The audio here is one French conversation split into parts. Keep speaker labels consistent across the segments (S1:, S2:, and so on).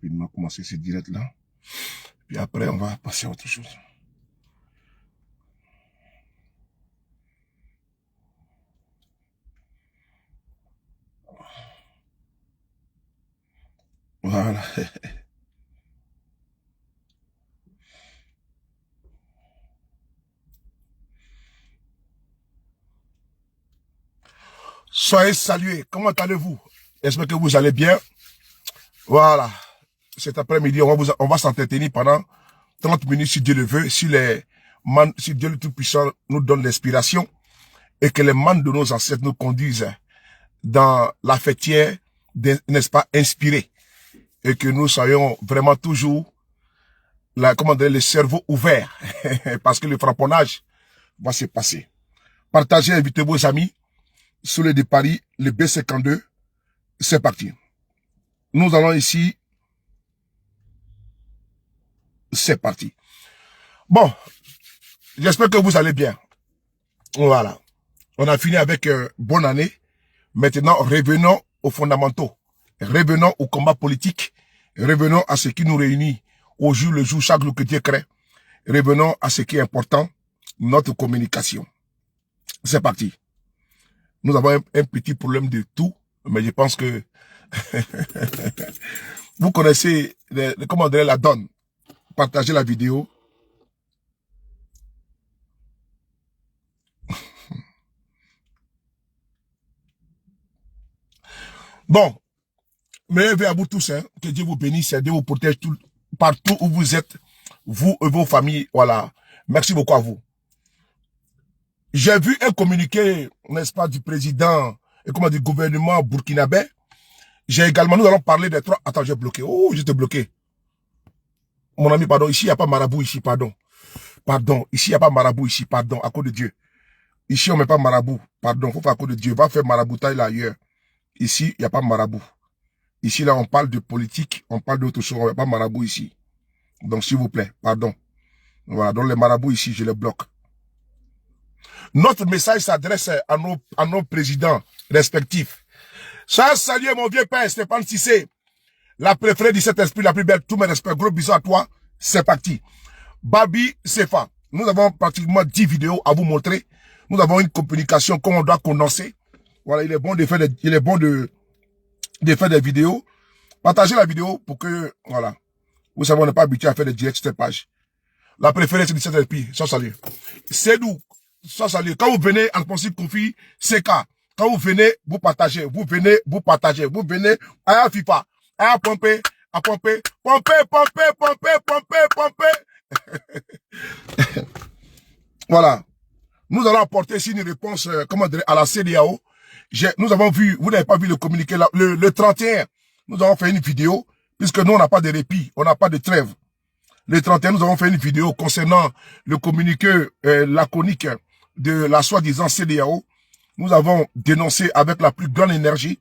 S1: rapidement commencer ce direct-là. Puis après, on va passer à autre chose. Voilà. Soyez salués. Comment allez-vous? J'espère que vous allez bien. Voilà. Cet après-midi, on va s'entretenir pendant 30 minutes si Dieu le veut, si Dieu le Tout-Puissant nous donne l'inspiration et que les mannes de nos ancêtres nous conduisent dans la fêtière, n'est-ce pas, inspirée. Et que nous soyons vraiment toujours, le cerveau ouvert. Parce que le frapponnage va se passer. Partagez, invitez vos amis. Soleil de Paris, le B52, c'est parti. Nous allons ici. C'est parti. Bon, j'espère que vous allez bien. Voilà. On a fini avec bonne année. Maintenant, revenons aux fondamentaux. Revenons au combat politique. Revenons à ce qui nous réunit au jour le jour, chaque jour que Dieu crée. Revenons à ce qui est important, notre communication. C'est parti. Nous avons un petit problème de tout, mais je pense que vous connaissez comment dire la donne. Partagez la vidéo. Bon, mais à vous tous, hein, que Dieu vous bénisse, Dieu vous protège partout où vous êtes, vous et vos familles. Voilà. Merci beaucoup à vous. J'ai vu un communiqué, n'est-ce pas, du président et comment du gouvernement burkinabé. J'ai également, nous allons parler des trois. Attends, j'ai bloqué. Oh, j'étais bloqué. Mon ami, pardon, ici, il n'y a pas marabout, ici, pardon. Pardon, ici, il n'y a pas marabout, ici, pardon, à cause de Dieu. Ici, on ne met pas marabout, pardon, faut faire à cause de Dieu. Va faire maraboutage là ailleurs. Ici, il n'y a pas marabout. Ici, là, on parle de politique, on parle d'autre chose, on n'a pas marabout ici. Donc, s'il vous plaît, pardon. Voilà, donc les marabouts ici, je les bloque. Notre message s'adresse à nos présidents respectifs. Salut mon vieux père Stéphane Cissé, la préférée du Saint-Esprit, la plus belle, tous mes respects, gros bisous à toi, c'est parti. Babi Sefa, nous avons pratiquement 10 vidéos à vous montrer. Nous avons une communication qu'on doit condenser. Voilà, il est bon de faire des vidéos. Partagez la vidéo pour que, voilà. Vous savez, on n'est pas habitué à faire des directs sur cette page. La préférée, c'est du Saint-Esprit, sans salut. C'est nous. Ça, salut. Quand vous venez, en principe, confie, CK. Quand vous venez, vous partagez. Vous venez, vous partagez. Vous venez, à FIFA. À pomper, à pomper. Pomper, pomper, pomper, pomper, pomper. Voilà. Nous allons apporter ici une réponse, comment dire, à la CEDEAO. Nous avons vu, vous n'avez pas vu le communiqué là, le 31. Nous avons fait une vidéo, puisque nous, on n'a pas de répit, on n'a pas de trêve. Le 31, nous avons fait une vidéo concernant le communiqué laconique de la soi-disant CEDEAO. Nous avons dénoncé avec la plus grande énergie.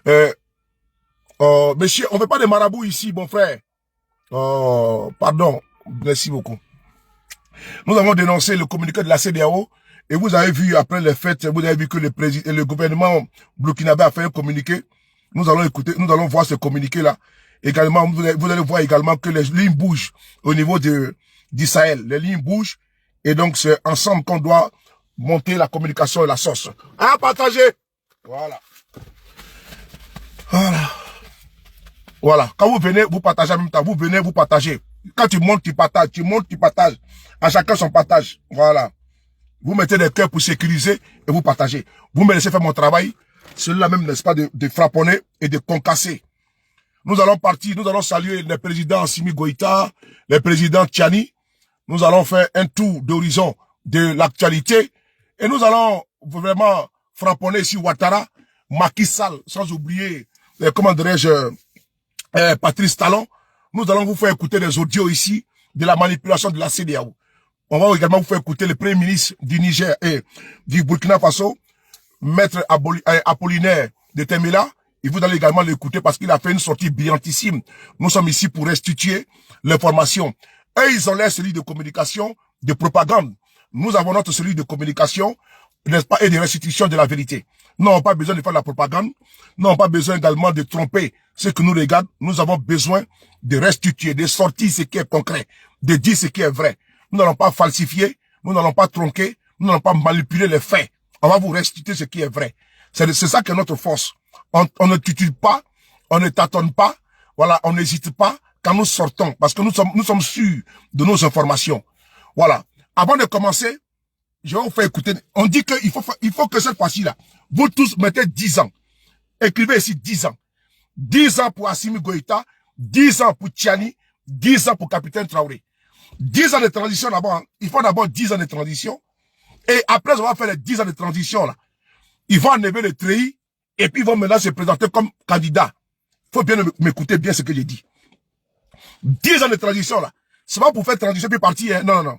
S1: Monsieur, on ne veut pas de marabouts ici, mon frère. Pardon, merci beaucoup. Nous avons dénoncé le communiqué de la CEDEAO et vous avez vu après les fêtes, vous avez vu que le gouvernement burkinabé a fait un communiqué. Nous allons écouter, nous allons voir ce communiqué-là. Également, vous allez voir également que les lignes bougent au niveau du Sahel. Les lignes bougent et donc c'est ensemble qu'on doit monter la communication et la sauce. À partager. Voilà. Voilà. Voilà. Quand vous venez, vous partagez en même temps. Vous venez, vous partagez. Quand tu montes, tu partages. Tu montes, tu partages. À chacun son partage. Voilà. Vous mettez des cœurs pour sécuriser et vous partagez. Vous me laissez faire mon travail. Celui-là même, n'est-ce pas, de frapponner et de concasser. Nous allons partir, nous allons saluer les présidents Assimi Goïta, les présidents Tchani. Nous allons faire un tour d'horizon de l'actualité. Et nous allons vraiment frapponner ici Ouattara, Macky Sall, sans oublier, comment dirais-je, Patrice Talon. Nous allons vous faire écouter des audios ici de la manipulation de la CEDEAO. On va également vous faire écouter le premier ministre du Niger et du Burkina Faso, Maître Apollinaire de Temela. Et vous allez également l'écouter parce qu'il a fait une sortie brillantissime. Nous sommes ici pour restituer l'information. Eux, ils ont leur cellule de communication, de propagande. Nous avons notre cellule de communication, n'est-ce pas, et de restitution de la vérité. Nous n'avons pas besoin de faire la propagande. Nous n'avons pas besoin également de tromper ceux qui nous regardent. Nous avons besoin de restituer, de sortir ce qui est concret, de dire ce qui est vrai. Nous n'allons pas falsifier, nous n'allons pas tronquer, nous n'allons pas manipuler les faits. On va vous restituer ce qui est vrai. C'est ça qui est notre force. On ne titube pas, on ne tâtonne pas, voilà, on n'hésite pas quand nous sortons, parce que nous sommes sûrs de nos informations. Voilà. Avant de commencer, je vais vous faire écouter. On dit qu'il faut que cette fois-ci-là, vous tous mettez 10 ans. Écrivez ici 10 ans. 10 ans pour Assimi Goïta, 10 ans pour Tchani, 10 ans pour Capitaine Traoré. 10 ans de transition d'abord. Hein. Il faut d'abord 10 ans de transition. Et après, on va faire les 10 ans de transition là. Ils vont enlever le treillis et puis ils vont maintenant se présenter comme candidat. Il faut bien m'écouter bien ce que j'ai dit. 10 ans de transition là. C'est pas pour faire transition puis partir. Hein. Non, non, non.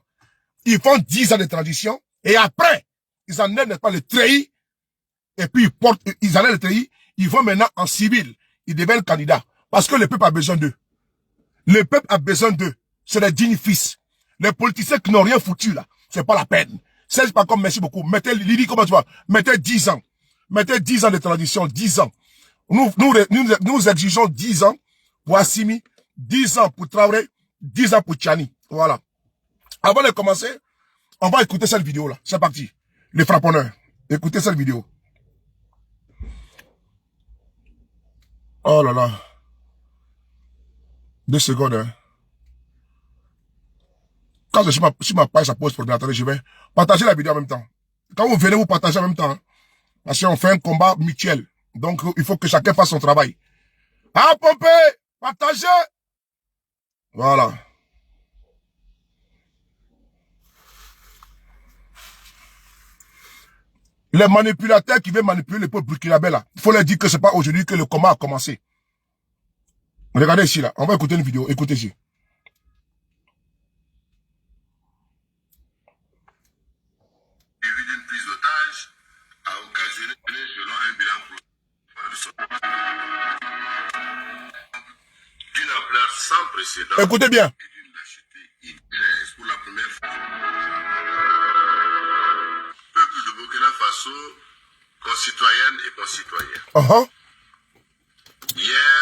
S1: Ils font 10 ans de transition et après, ils enlèvent pas le treillis et puis ils enlèvent le treillis. Ils vont maintenant en civil. Ils deviennent candidats. Parce que le peuple a besoin d'eux. Le peuple a besoin d'eux. C'est les dignes fils. Les politiciens qui n'ont rien foutu là. C'est pas la peine. C'est pas comme merci beaucoup. Mettez Lili, comment tu vois? Mettez 10 ans. Mettez 10 ans de transition. 10 ans. Nous exigeons 10 ans pour Assimi, 10 ans pour Traoré, 10 ans pour Tchani. Voilà. Avant de commencer, on va écouter cette vidéo là. C'est parti. Les frapponneurs. Écoutez cette vidéo. Oh là là. 2 secondes. Hein. Quand je suis sur ma page, ça pose problème. Attendez, je vais partager la vidéo en même temps. Quand vous venez, vous partagez en même temps. Hein. Parce qu'on fait un combat mutuel. Donc, il faut que chacun fasse son travail. Ah, pomper! Partagez! Voilà. Les manipulateurs qui veulent manipuler le peuple burkinabé là, il faut leur dire que c'est pas aujourd'hui que le combat a commencé. Regardez ici là, on va écouter une vidéo, écoutez ici.
S2: Une prise d'otage a occasionné selon un bilan d'une ampleur sans précédent.
S1: Écoutez bien.
S2: Et d'une lâcheté inouïe pour la première fois. Peuple de Burkina Faso, concitoyennes et concitoyens. Hier,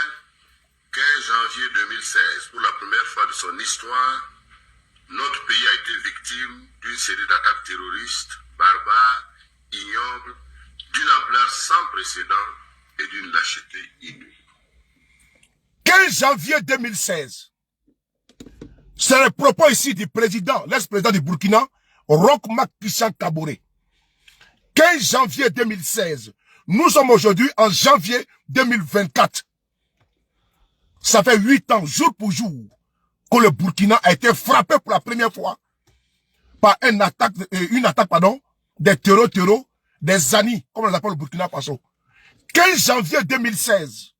S2: 15 janvier 2016, pour la première fois de son histoire, notre pays a été victime d'une série d'attaques terroristes, barbares, ignobles, d'une ampleur sans précédent et d'une lâcheté inouïe.
S1: 15 janvier 2016, c'est le propos ici du président, l'ex-président du Burkina, Roch Marc Christian Kaboré. 15 janvier 2016, nous sommes aujourd'hui en janvier 2024. Ça fait 8 ans, jour pour jour, que le Burkina a été frappé pour la première fois par une attaque des terreaux, des anis, comme on les appelle au Burkina Faso. 15 janvier 2016,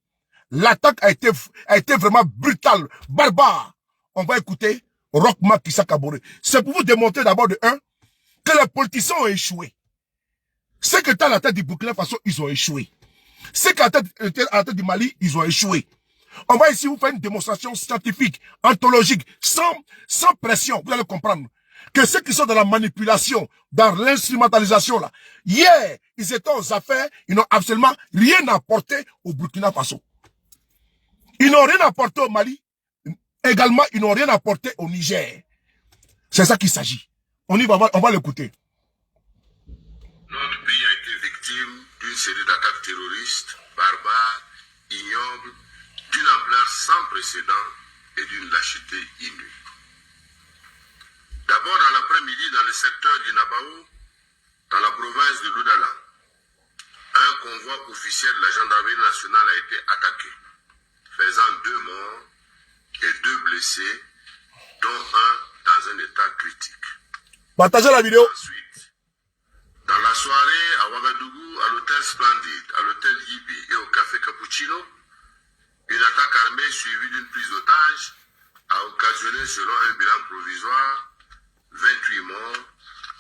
S1: l'attaque a été vraiment brutale, barbare. On va écouter Roch Marc Christian Kaboré. C'est pour vous démontrer d'abord de un, que les politiciens ont échoué. Ceux qui étaient à la tête du Burkina Faso, ils ont échoué. Ceux qui étaient à la tête du Mali, ils ont échoué. On va ici vous faire une démonstration scientifique, anthologique, sans pression. Vous allez comprendre que ceux qui sont dans la manipulation, dans l'instrumentalisation là, hier, ils étaient aux affaires, ils n'ont absolument rien apporté au Burkina Faso. Ils n'ont rien apporté au Mali. Également, ils n'ont rien apporté au Niger. C'est ça qu'il s'agit. On va l'écouter.
S2: Notre pays a été victime d'une série d'attaques terroristes, barbares, ignobles, d'une ampleur sans précédent et d'une lâcheté inouïe. D'abord dans l'après-midi, dans le secteur du Nabao, dans la province de l'Oudala, un convoi officiel de la gendarmerie nationale a été attaqué, faisant 2 morts et 2 blessés, dont un dans un état critique.
S1: Partagez la vidéo.
S2: Ensuite, dans la soirée à Ouagadougou, à l'hôtel Splendide, à l'hôtel Yibi et au café Cappuccino, une attaque armée suivie d'une prise d'otage a occasionné, selon un bilan provisoire, 28 morts,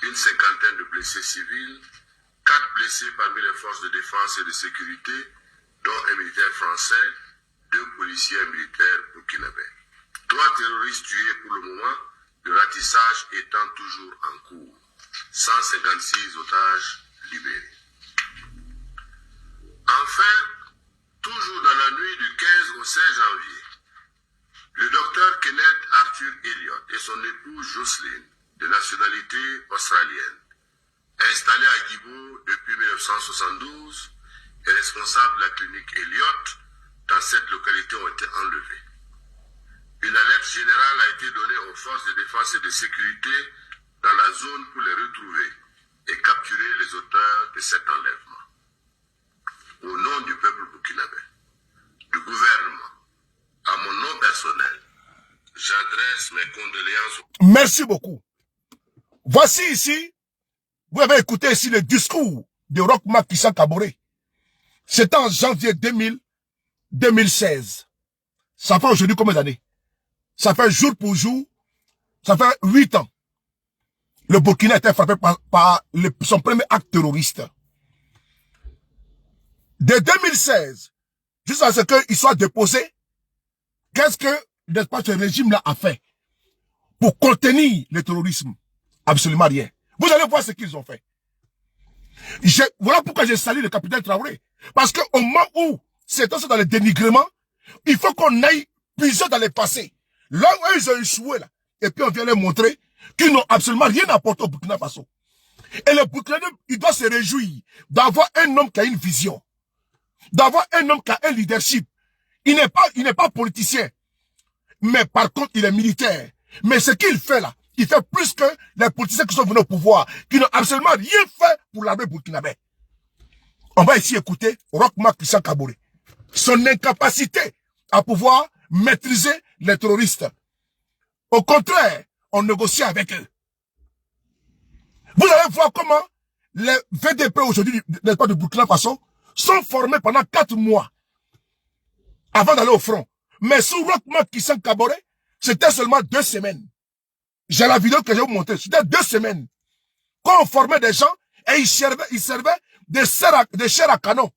S2: une cinquantaine de blessés civils, 4 blessés parmi les forces de défense et de sécurité, dont un militaire français, 2 policiers et militaires burkinabés. 3 terroristes tués pour le moment, le ratissage étant toujours en cours. 156 otages libérés. Enfin, toujours dans la nuit du 15 au 16 janvier, le docteur Kenneth Arthur Elliott et son épouse Jocelyn, de nationalité australienne, installés à Guibo depuis 1972 et responsables de la clinique Elliott dans cette localité ont été enlevés. Une alerte générale a été donnée aux forces de défense et de sécurité dans la zone pour les retrouver et capturer les auteurs de cet enlèvement. Au nom du peuple burkinabé, du gouvernement, à mon nom personnel, j'adresse mes condoléances.
S1: Merci beaucoup. Voici ici, vous avez écouté ici le discours de Roch Marc Christian Kaboré. C'était en janvier 2016. Ça fait aujourd'hui combien d'années? Ça fait jour pour jour, ça fait 8 ans. Le Burkina a été frappé par son premier acte terroriste. De 2016, jusqu'à ce qu'il soit déposé, qu'est-ce que, n'est-ce pas, ce régime-là a fait pour contenir le terrorisme? Absolument rien. Vous allez voir ce qu'ils ont fait. Voilà pourquoi j'ai salué le capitaine Traoré. Parce qu'au moment où c'est dans le dénigrement, il faut qu'on aille puiser dans le passé. Là où ils ont échoué, là, et puis on vient leur montrer qu'ils n'ont absolument rien apporté au Burkina Faso. Et le Burkina, il doit se réjouir d'avoir un homme qui a une vision, d'avoir un homme qui a un leadership. Il n'est pas politicien, mais par contre, il est militaire. Mais ce qu'il fait là, il fait plus que les politiciens qui sont venus au pouvoir, qui n'ont absolument rien fait pour l'armée burkinabé. On va ici écouter Roch Marc Christian Kaboré. Son incapacité à pouvoir maîtriser les terroristes. Au contraire, on négocie avec eux. Vous allez voir comment les VDP aujourd'hui, n'est-ce pas, de Burkina Faso, sont formés pendant 4 mois avant d'aller au front. Mais sous Roch Marc Christian Kaboré, c'était seulement 2 semaines. J'ai la vidéo que je vais vous montrer. C'était 2 semaines. Quand on formait des gens, et ils servaient des chairs à canon.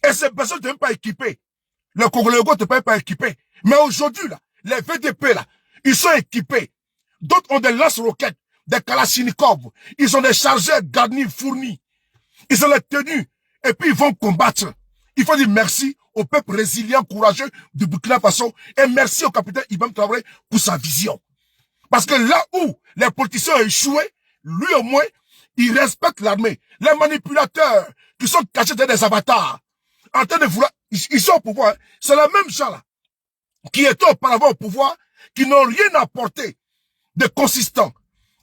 S1: Et ces personnes n'étaient même pas équipées. Le Congolais n'étaient pas équipés. Mais aujourd'hui, là, les VDP, là, ils sont équipés. D'autres ont des lance-roquettes, des kalachnikovs. Ils ont des chargeurs garnis, fournis. Ils ont les tenues. Et puis, ils vont combattre. Il faut dire merci au peuple résilient, courageux du Burkina Faso. Et merci au capitaine Ibrahim Traoré pour sa vision. Parce que là où les politiciens ont échoué, lui au moins, il respecte l'armée. Les manipulateurs qui sont cachés dans des avatars, en train de vouloir, ils sont au pouvoir. C'est la même gens là, qui étaient auparavant au pouvoir, qui n'ont rien apporté de consistant,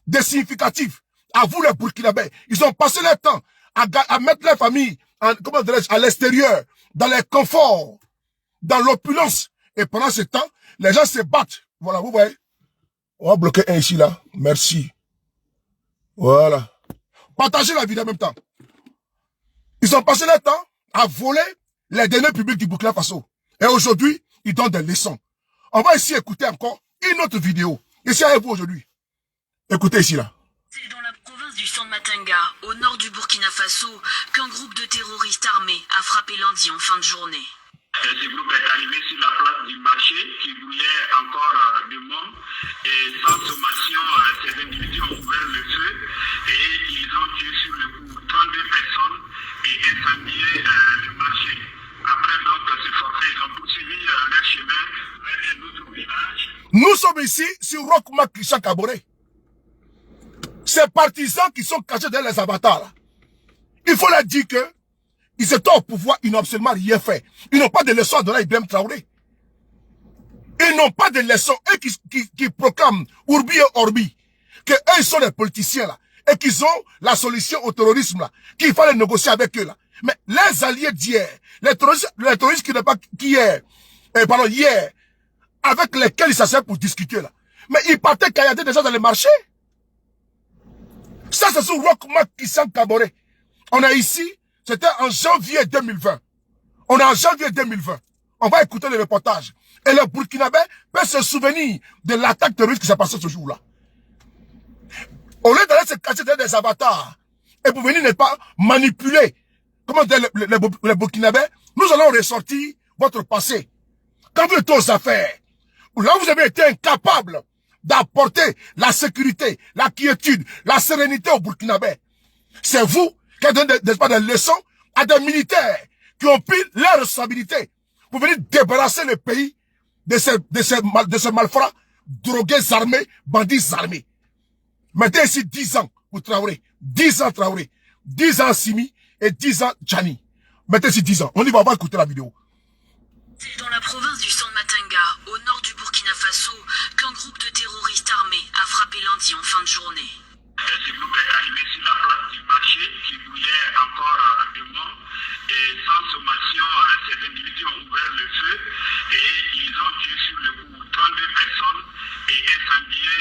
S1: de significatif à vous les Burkinabés. Ils ont passé leur temps à mettre les familles à l'extérieur, dans les conforts, dans l'opulence. Et pendant ce temps, les gens se battent. Voilà, vous voyez. On va bloquer un ici, là. Merci. Voilà. Partagez la vidéo en même temps. Ils ont passé leur temps à voler les deniers publics du Burkina Faso. Et aujourd'hui, ils donnent des leçons. On va ici écouter encore une autre vidéo. Ici avec vous aujourd'hui. Écoutez ici, là.
S3: C'est dans la province du Centre-Matanga, au nord du Burkina Faso, qu'un groupe de terroristes armés a frappé lundi en fin de journée.
S4: Ce groupe est arrivé sur la place du marché qui grouillait encore de monde et sans sommation, ces individus ont ouvert le feu et ils ont tué sur le coup 32 personnes et incendié le marché. Après donc ce forfait, ils ont poursuivi leur chemin vers un autre village.
S1: Nous sommes ici sur Roch Marc Christian Kaboré. Ces partisans qui sont cachés dans les avatars là, il faut leur dire que ils étaient au pouvoir, ils n'ont absolument rien fait. Ils n'ont pas de leçons à donner à Ibrahim Traoré. Ils n'ont pas de leçons. Eux qui proclament Urbi et Orbi, que eux ils sont les politiciens là, et qu'ils ont la solution au terrorisme là, qu'il fallait négocier avec eux là. Mais les alliés d'hier, les terroristes qui n'ont pas hier, avec lesquels ils s'assoient pour discuter là. Mais ils partaient caillader déjà dans les marchés. Ça c'est sur Roch Marc Christian Kaboré. On est ici. C'était en janvier 2020. On est en janvier 2020. On va écouter le reportage. Et le Burkinabé peut se souvenir de l'attaque terroriste qui s'est passée ce jour-là. Au lieu d'aller se cacher derrière des avatars et pour venir ne pas manipuler, comment dire, les Burkinabés, nous allons ressortir votre passé. Quand vous êtes aux affaires, là vous avez été incapable d'apporter la sécurité, la quiétude, la sérénité aux Burkinabés. C'est vous qui donnez des leçons à des militaires qui ont pris leurs responsabilités pour venir débarrasser le pays de ces malfrats, drogués armés, bandits armés. Mettez ici 10 ans pour Traoré. 10 ans Traoré. 10 ans Simi et 10 ans Tchani. Mettez ici 10 ans. On y va écouter la vidéo.
S3: C'est dans la province du Centre-Matenga, au nord du Burkina Faso, qu'un groupe de terroristes armés a frappé lundi en fin de journée.
S4: Ce groupe est arrivé sur la place du marché qui brûlait encore de monde. Et sans sommation, ces individus ont ouvert le feu et ils ont tué sur le coup 32 personnes et incendié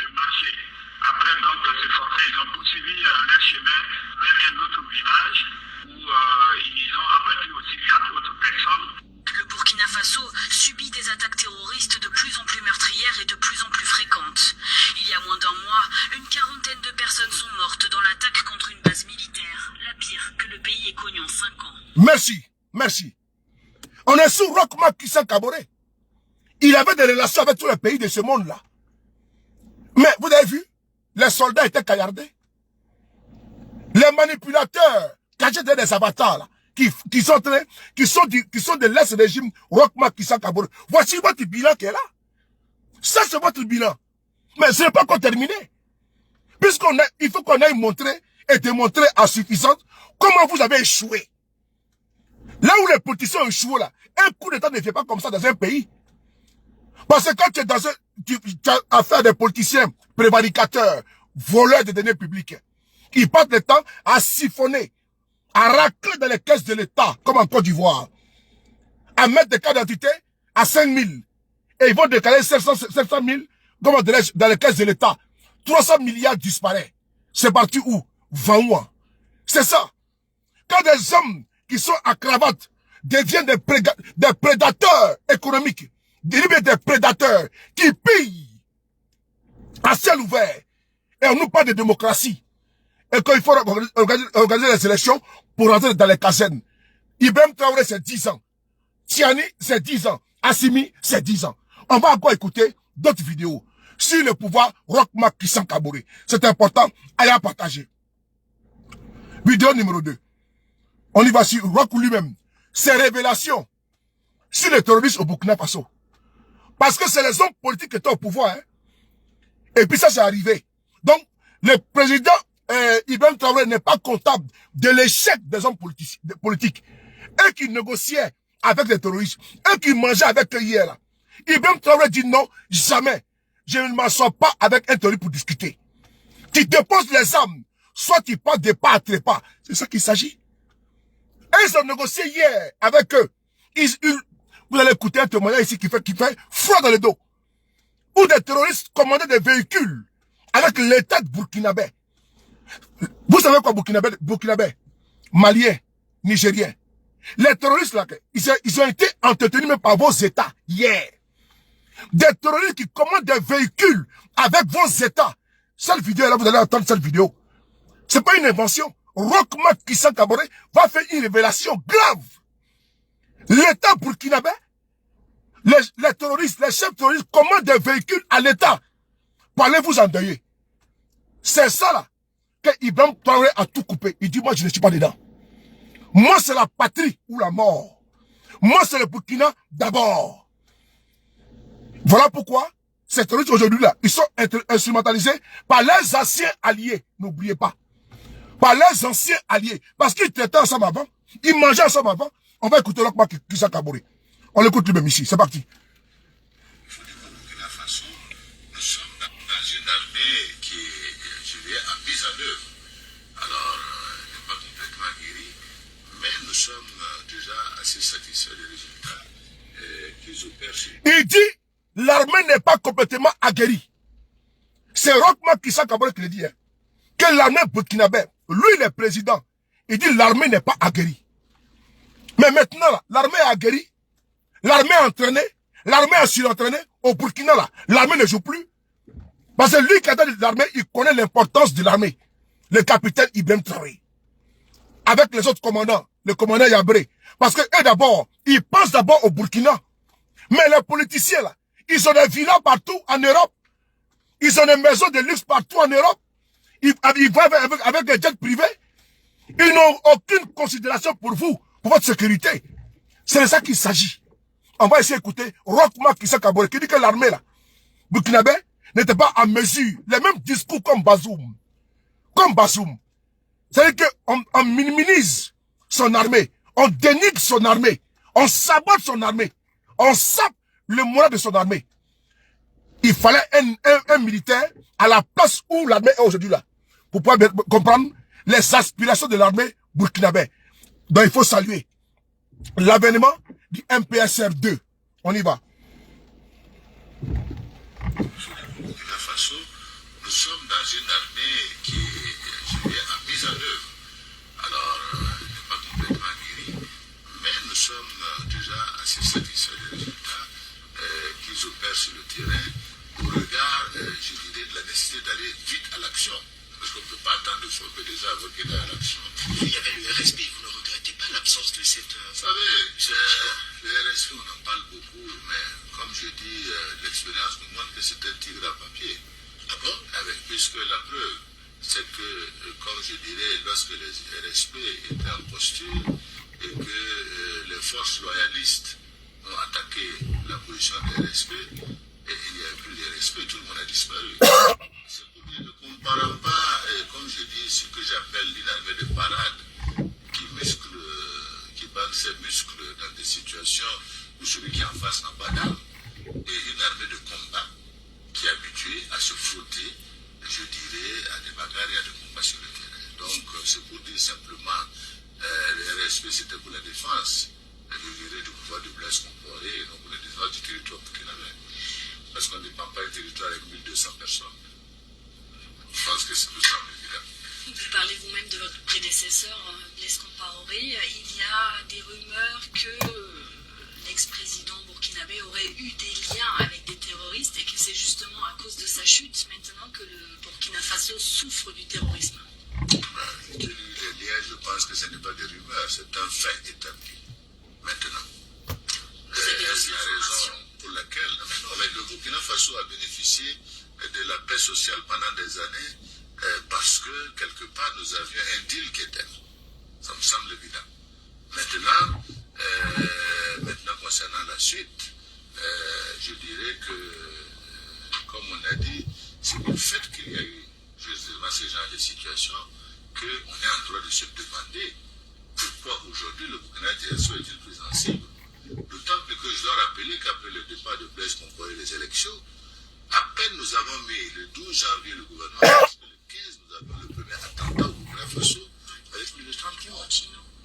S4: le marché. Après donc ce forfait, ils ont poursuivi leur chemin vers un autre village où ils ont abattu aussi 4 autres personnes.
S3: Le Burkina Faso subit des attaques terroristes de plus en plus meurtrières et de plus en plus fréquentes. Il y a moins d'un mois, une quarantaine de personnes sont mortes dans l'attaque contre une base militaire, la pire que le pays ait connue en 5 ans.
S1: Merci, merci. On est sous Roch Marc Christian Kaboré. Il avait des relations avec tous les pays de ce monde-là. Mais vous avez vu, les soldats étaient caillardés. Les manipulateurs cachés derrière des avatars là, qui sont de l'ex-régime Roch Marc Christian Kaboré. Voici votre bilan qui est là. Ça, c'est votre bilan. Mais ce n'est pas encore terminé. Il faut qu'on aille montrer et démontrer à suffisance comment vous avez échoué. Là où les politiciens ont échoué, là, un coup d'État ne fait pas comme ça dans un pays. Parce que quand tu as affaire à des politiciens prévaricateurs, voleurs de données publiques, ils passent le temps à siphonner, à racler dans les caisses de l'État, comme en Côte d'Ivoire, à mettre des cartes d'identité à 5 000. Et ils vont décaler 700 000 dans les caisses de l'État. 300 milliards disparaissent. C'est parti où? 20 mois. C'est ça. Quand des hommes qui sont à cravate deviennent des prédateurs économiques, des prédateurs qui pillent à ciel ouvert, et on nous parle de démocratie, et qu'il faut organiser les élections pour rentrer dans les casernes. Ibrahim Traoré, c'est 10 ans. Tiani, c'est 10 ans. Assimi, c'est 10 ans. On va encore écouter d'autres vidéos sur le pouvoir Roch Marc Christian Kaboré. C'est important à y partager. Vidéo numéro 2. On y va sur Roch lui-même. Ses révélations sur les terroristes au Burkina Faso. Parce que c'est les hommes politiques qui étaient au pouvoir. Hein. Et puis ça, c'est arrivé. Donc, le président Ibrahim Traoré n'est pas comptable de l'échec des hommes politiques. Eux qui négociaient avec les terroristes. Eux qui mangeaient avec eux hier. Là. Ibrahim Traoré dit non, jamais. Je ne m'assois pas avec un terroriste pour discuter. Tu déposes les armes. Soit tu passes de pas à trépas. C'est ça qu'il s'agit. Et ils ont négocié hier avec eux. Vous allez écouter un témoignage ici qui fait froid dans le dos. Où des terroristes commandaient des véhicules avec l'État burkinabé. Vous savez quoi burkinabé? Maliens, Nigériens. Les terroristes là, ils ont été entretenus même par vos États hier. Des terroristes qui commandent des véhicules avec vos États. Cette vidéo là, vous allez entendre cette vidéo. C'est pas une invention. Roch Marc Christian Kaboré va faire une révélation grave. L'État burkinabé, les terroristes, les chefs terroristes commandent des véhicules à l'État. Pour aller vous endeuiller. C'est ça là que Ibrahim Traoré a tout coupé. Il dit moi je ne suis pas dedans. Moi c'est la patrie ou la mort. Moi c'est le Burkina d'abord. Voilà pourquoi ces terroristes aujourd'hui là, ils sont instrumentalisés par leurs anciens alliés. N'oubliez pas. Par leurs anciens alliés. Parce qu'ils traitaient ensemble avant. Ils mangeaient ensemble avant. On va écouter Roch Marc Christian Kaboré. On l'écoute lui-même ici. C'est parti.
S2: Il faut dire qu'au Burkina Faso, nous sommes dans une armée qui est, je dirais, en mise en œuvre. Alors, n'est pas complètement guérie, mais nous sommes déjà assez satisfaits des résultats qu'ils opèrent sur nous.
S1: Il dit, l'armée n'est pas complètement aguerrie. C'est Roch Marc Christian Kaboré qui le dit. Hein. Que l'armée burkinabé, lui le président, il dit l'armée n'est pas aguerrie. Mais maintenant, l'armée est aguerrie, l'armée est entraînée, l'armée est surentraînée. Au Burkina, l'armée ne joue plus. Parce que lui qui a dans l'armée, il connaît l'importance de l'armée. Le capitaine Ibrahim Traoré. Avec les autres commandants, le commandant Yabré. Parce que eux d'abord, ils pensent d'abord au Burkina. Mais les politiciens là, ils ont des villas partout en Europe. Ils ont des maisons de luxe partout en Europe. Ils vont avec des jets privés. Ils n'ont aucune considération pour vous, pour votre sécurité. C'est de ça qu'il s'agit. On va essayer d'écouter Rochma Kissa Kabore qui dit que l'armée là, burkinabé, n'était pas à mesure. Les mêmes discours comme Bazoum. Comme Bazoum. C'est-à-dire qu'on minimise son armée. On dénigre son armée. On sabote son armée. On sape le moral de son armée. Il fallait un militaire à la place où l'armée est aujourd'hui là. Pour pouvoir comprendre les aspirations de l'armée burkinabé. Donc il faut saluer l'avènement du MPSR 2. On y va.
S2: Burkina Faso, nous sommes dans une armée qui est en mise en œuvre. Alors, elle n'est pas complètement guérie, mais nous sommes déjà assez satisfaits des résultats qu'ils opèrent sur le terrain au regard, je dirais, de la nécessité d'aller vite à l'action. Parce qu'on ne peut pas attendre de former des œuvres qui est à l'action.
S5: Il y avait le RSP, vous ne regrettez pas l'absence de cette...
S2: Vous savez, le RSP, on en parle beaucoup, mais comme je dis, l'expérience nous montre que c'est un tigre à papier. D'accord? Puisque la preuve, c'est que, comme je dirais, lorsque les RSP étaient en posture et que les forces loyalistes ont attaqué la position des RSP, et il n'y avait plus de RSP, tout le monde a disparu. C'est pour dire, ne comparons pas, comme je dis, ce que j'appelle une armée de parade qui bande ses muscles dans des situations où celui qui est en face n'a pas d'armes, et une armée de combat qui est habituée à se frotter, je dirais, à des bagarres et à des combats sur le terrain. Donc, c'est pour dire simplement, le RSP c'était pour la défense, je dirais, du pouvoir de Blaise Compaoré, et non pour la défense du territoire burkinabé. Parce qu'on ne dépend pas du territoire avec 1200 personnes. Je pense que c'est tout ça, évidemment.
S3: Vous parlez vous-même de votre prédécesseur, Blaise Compaoré. Il y a des rumeurs que l'ex-président burkinabé aurait eu des liens avec des terroristes et que c'est justement à cause de sa chute maintenant que le Burkina Faso souffre du terrorisme.
S2: Les liens, je pense que ce n'est pas des rumeurs, c'est un fait établi. Maintenant. Est-ce la raison pour laquelle le Burkina Faso a bénéficié de la paix sociale pendant des années parce que quelque part nous avions un deal qui était. Ça me semble évident. Maintenant, concernant la suite, je dirais que, comme on a dit, c'est le fait qu'il y a eu justement ce genre de situation qu'on est en droit de se demander pourquoi aujourd'hui le Burkina Faso est-il plus sensible. D'autant plus que je dois rappeler qu'après le départ de Blaise Compaoré les élections, à peine nous avons mis le 12 janvier le gouvernement, parce que le 15 nous avons le premier attentat au Burkina Faso avec plus de 30 morts.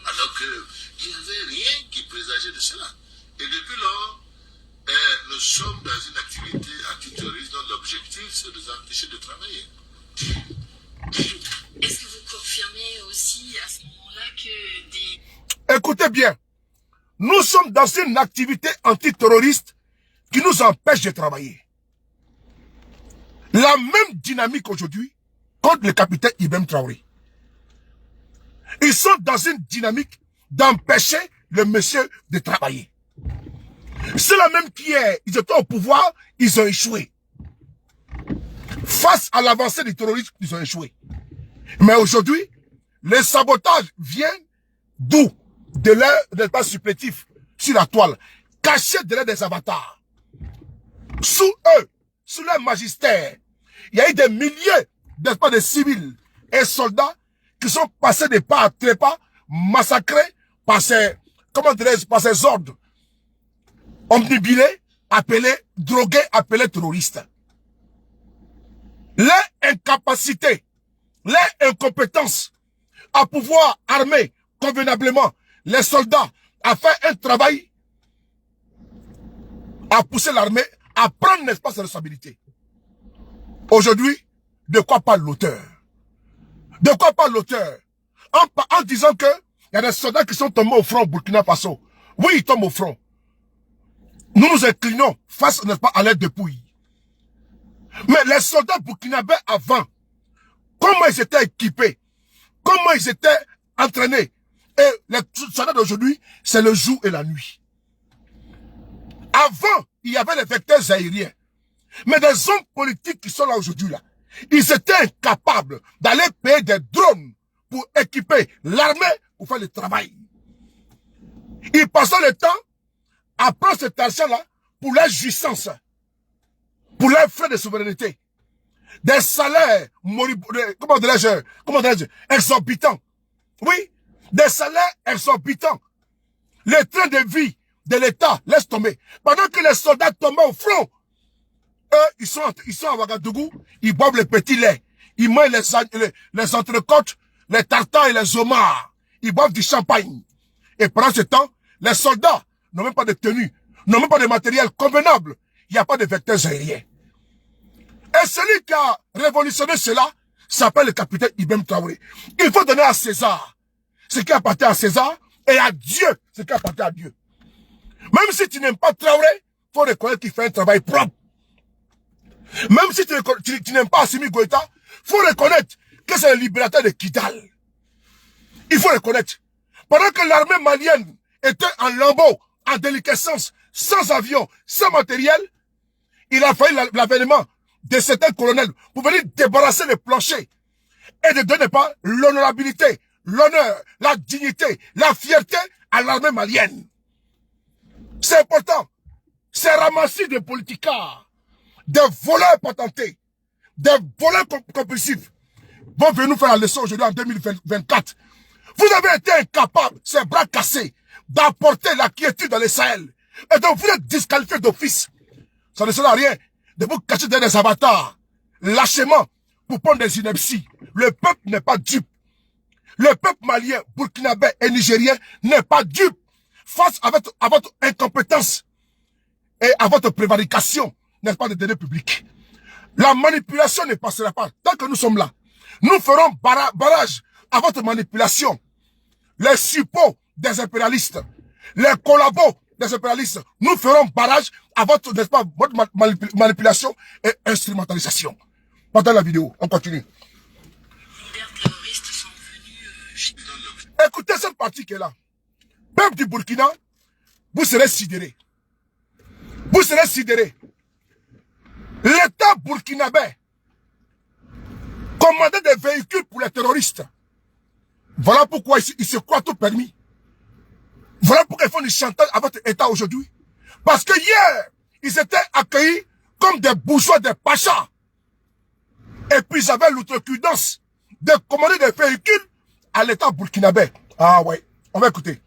S2: Alors qu'il n'y avait rien qui présageait de cela. Et depuis lors, nous sommes dans une activité antiterroriste dont l'objectif c'est de nous empêcher de travailler.
S3: Est-ce que vous confirmez aussi à ce moment-là que des...
S1: Écoutez bien, nous sommes dans une activité antiterroriste qui nous empêche de travailler. La même dynamique aujourd'hui contre le capitaine Ibrahim Traoré. Ils sont dans une dynamique d'empêcher le monsieur de travailler. C'est la même qu'hier, ils étaient au pouvoir, ils ont échoué. Face à l'avancée du terrorisme, ils ont échoué. Mais aujourd'hui, le sabotage vient d'où? De leur espace supplétif sur la toile, caché derrière des avatars. Sous eux, sous leur magistère, il y a eu des milliers d'espaces de civils et soldats qui sont passés de pas à trépas, massacrés par ces, par ces ordres omnibilés, appelés, drogués, appelés terroristes. Leur incapacité, leur incompétence à pouvoir armer convenablement les soldats à faire un travail, à pousser l'armée, à prendre l'espace de responsabilité. Aujourd'hui, de quoi parle l'auteur? De quoi parle l'auteur? En disant que il y a des soldats qui sont tombés au front au Burkina Faso. Oui, ils tombent au front. Nous nous inclinons face, n'est-ce pas, à l'aide dépouille. Mais les soldats burkinabés avant, comment ils étaient équipés, comment ils étaient entraînés, et les soldats d'aujourd'hui, c'est le jour et la nuit. Avant, il y avait les vecteurs aériens. Mais des hommes politiques qui sont là aujourd'hui, là, ils étaient incapables d'aller payer des drones pour équiper l'armée pour faire le travail. Ils passent le temps à prendre cet argent-là pour leur jouissance, pour leurs frais de souveraineté. Des salaires comment dirais-je, exorbitants. Oui, des salaires exorbitants. Le train de vie de l'État laisse tomber. Pendant que les soldats tombent au front, eux, ils sont à Ouagadougou, ils boivent le petit lait. Ils mangent les entrecôtes, les tartares et les homards. Ils boivent du champagne. Et pendant ce temps, les soldats n'ont même pas de tenue, n'ont même pas de matériel convenable. Il n'y a pas de vecteurs aériens. Et celui qui a révolutionné cela s'appelle le capitaine Ibrahim Traoré. Il faut donner à César ce qui appartient à César et à Dieu ce qui appartient à Dieu. Même si tu n'aimes pas Traoré, il faut reconnaître qu'il fait un travail propre. Même si tu n'aimes pas Assimi Goïta, il faut reconnaître que c'est le libérateur de Kidal. Il faut reconnaître. Pendant que l'armée malienne était en lambeaux, en déliquescence, sans avion, sans matériel, il a fallu l'avènement de certains colonels pour venir débarrasser le plancher et de donner pas l'honorabilité, l'honneur, la dignité, la fierté à l'armée malienne. C'est important. C'est ramassis de politicards, des voleurs patentés, des voleurs compulsifs vont venir nous faire la leçon aujourd'hui en 2024. Vous avez été incapable, ces bras cassés, d'apporter la quiétude dans les Sahel. Et donc vous êtes disqualifiés d'office. Ça ne sert à rien de vous cacher derrière des avatars, lâchement, pour prendre des inepties. Le peuple n'est pas dupe. Le peuple malien, burkinabé et nigérien n'est pas dupe face à votre incompétence et à votre prévarication, n'est-ce pas, de données publiques. La manipulation ne passera pas. Tant que nous sommes là, nous ferons barrage à votre manipulation. Les suppôts des impérialistes, les collabos des impérialistes, nous ferons barrage à votre, n'est-ce pas, votre manipulation et instrumentalisation. Pendant la vidéo, on continue.
S3: Les leaders terroristes sont venus
S1: Écoutez cette partie qui est là. Peuple du Burkina, vous serez sidérés. Vous serez sidérés. L'État burkinabé commandait des véhicules pour les terroristes. Voilà pourquoi ils se croient tout permis. Voilà pourquoi ils font du chantage à votre État aujourd'hui. Parce que hier, ils étaient accueillis comme des bourgeois, des pachas. Et puis ils avaient l'outrecuidance de commander des véhicules à l'État burkinabé. Ah ouais, on va écouter.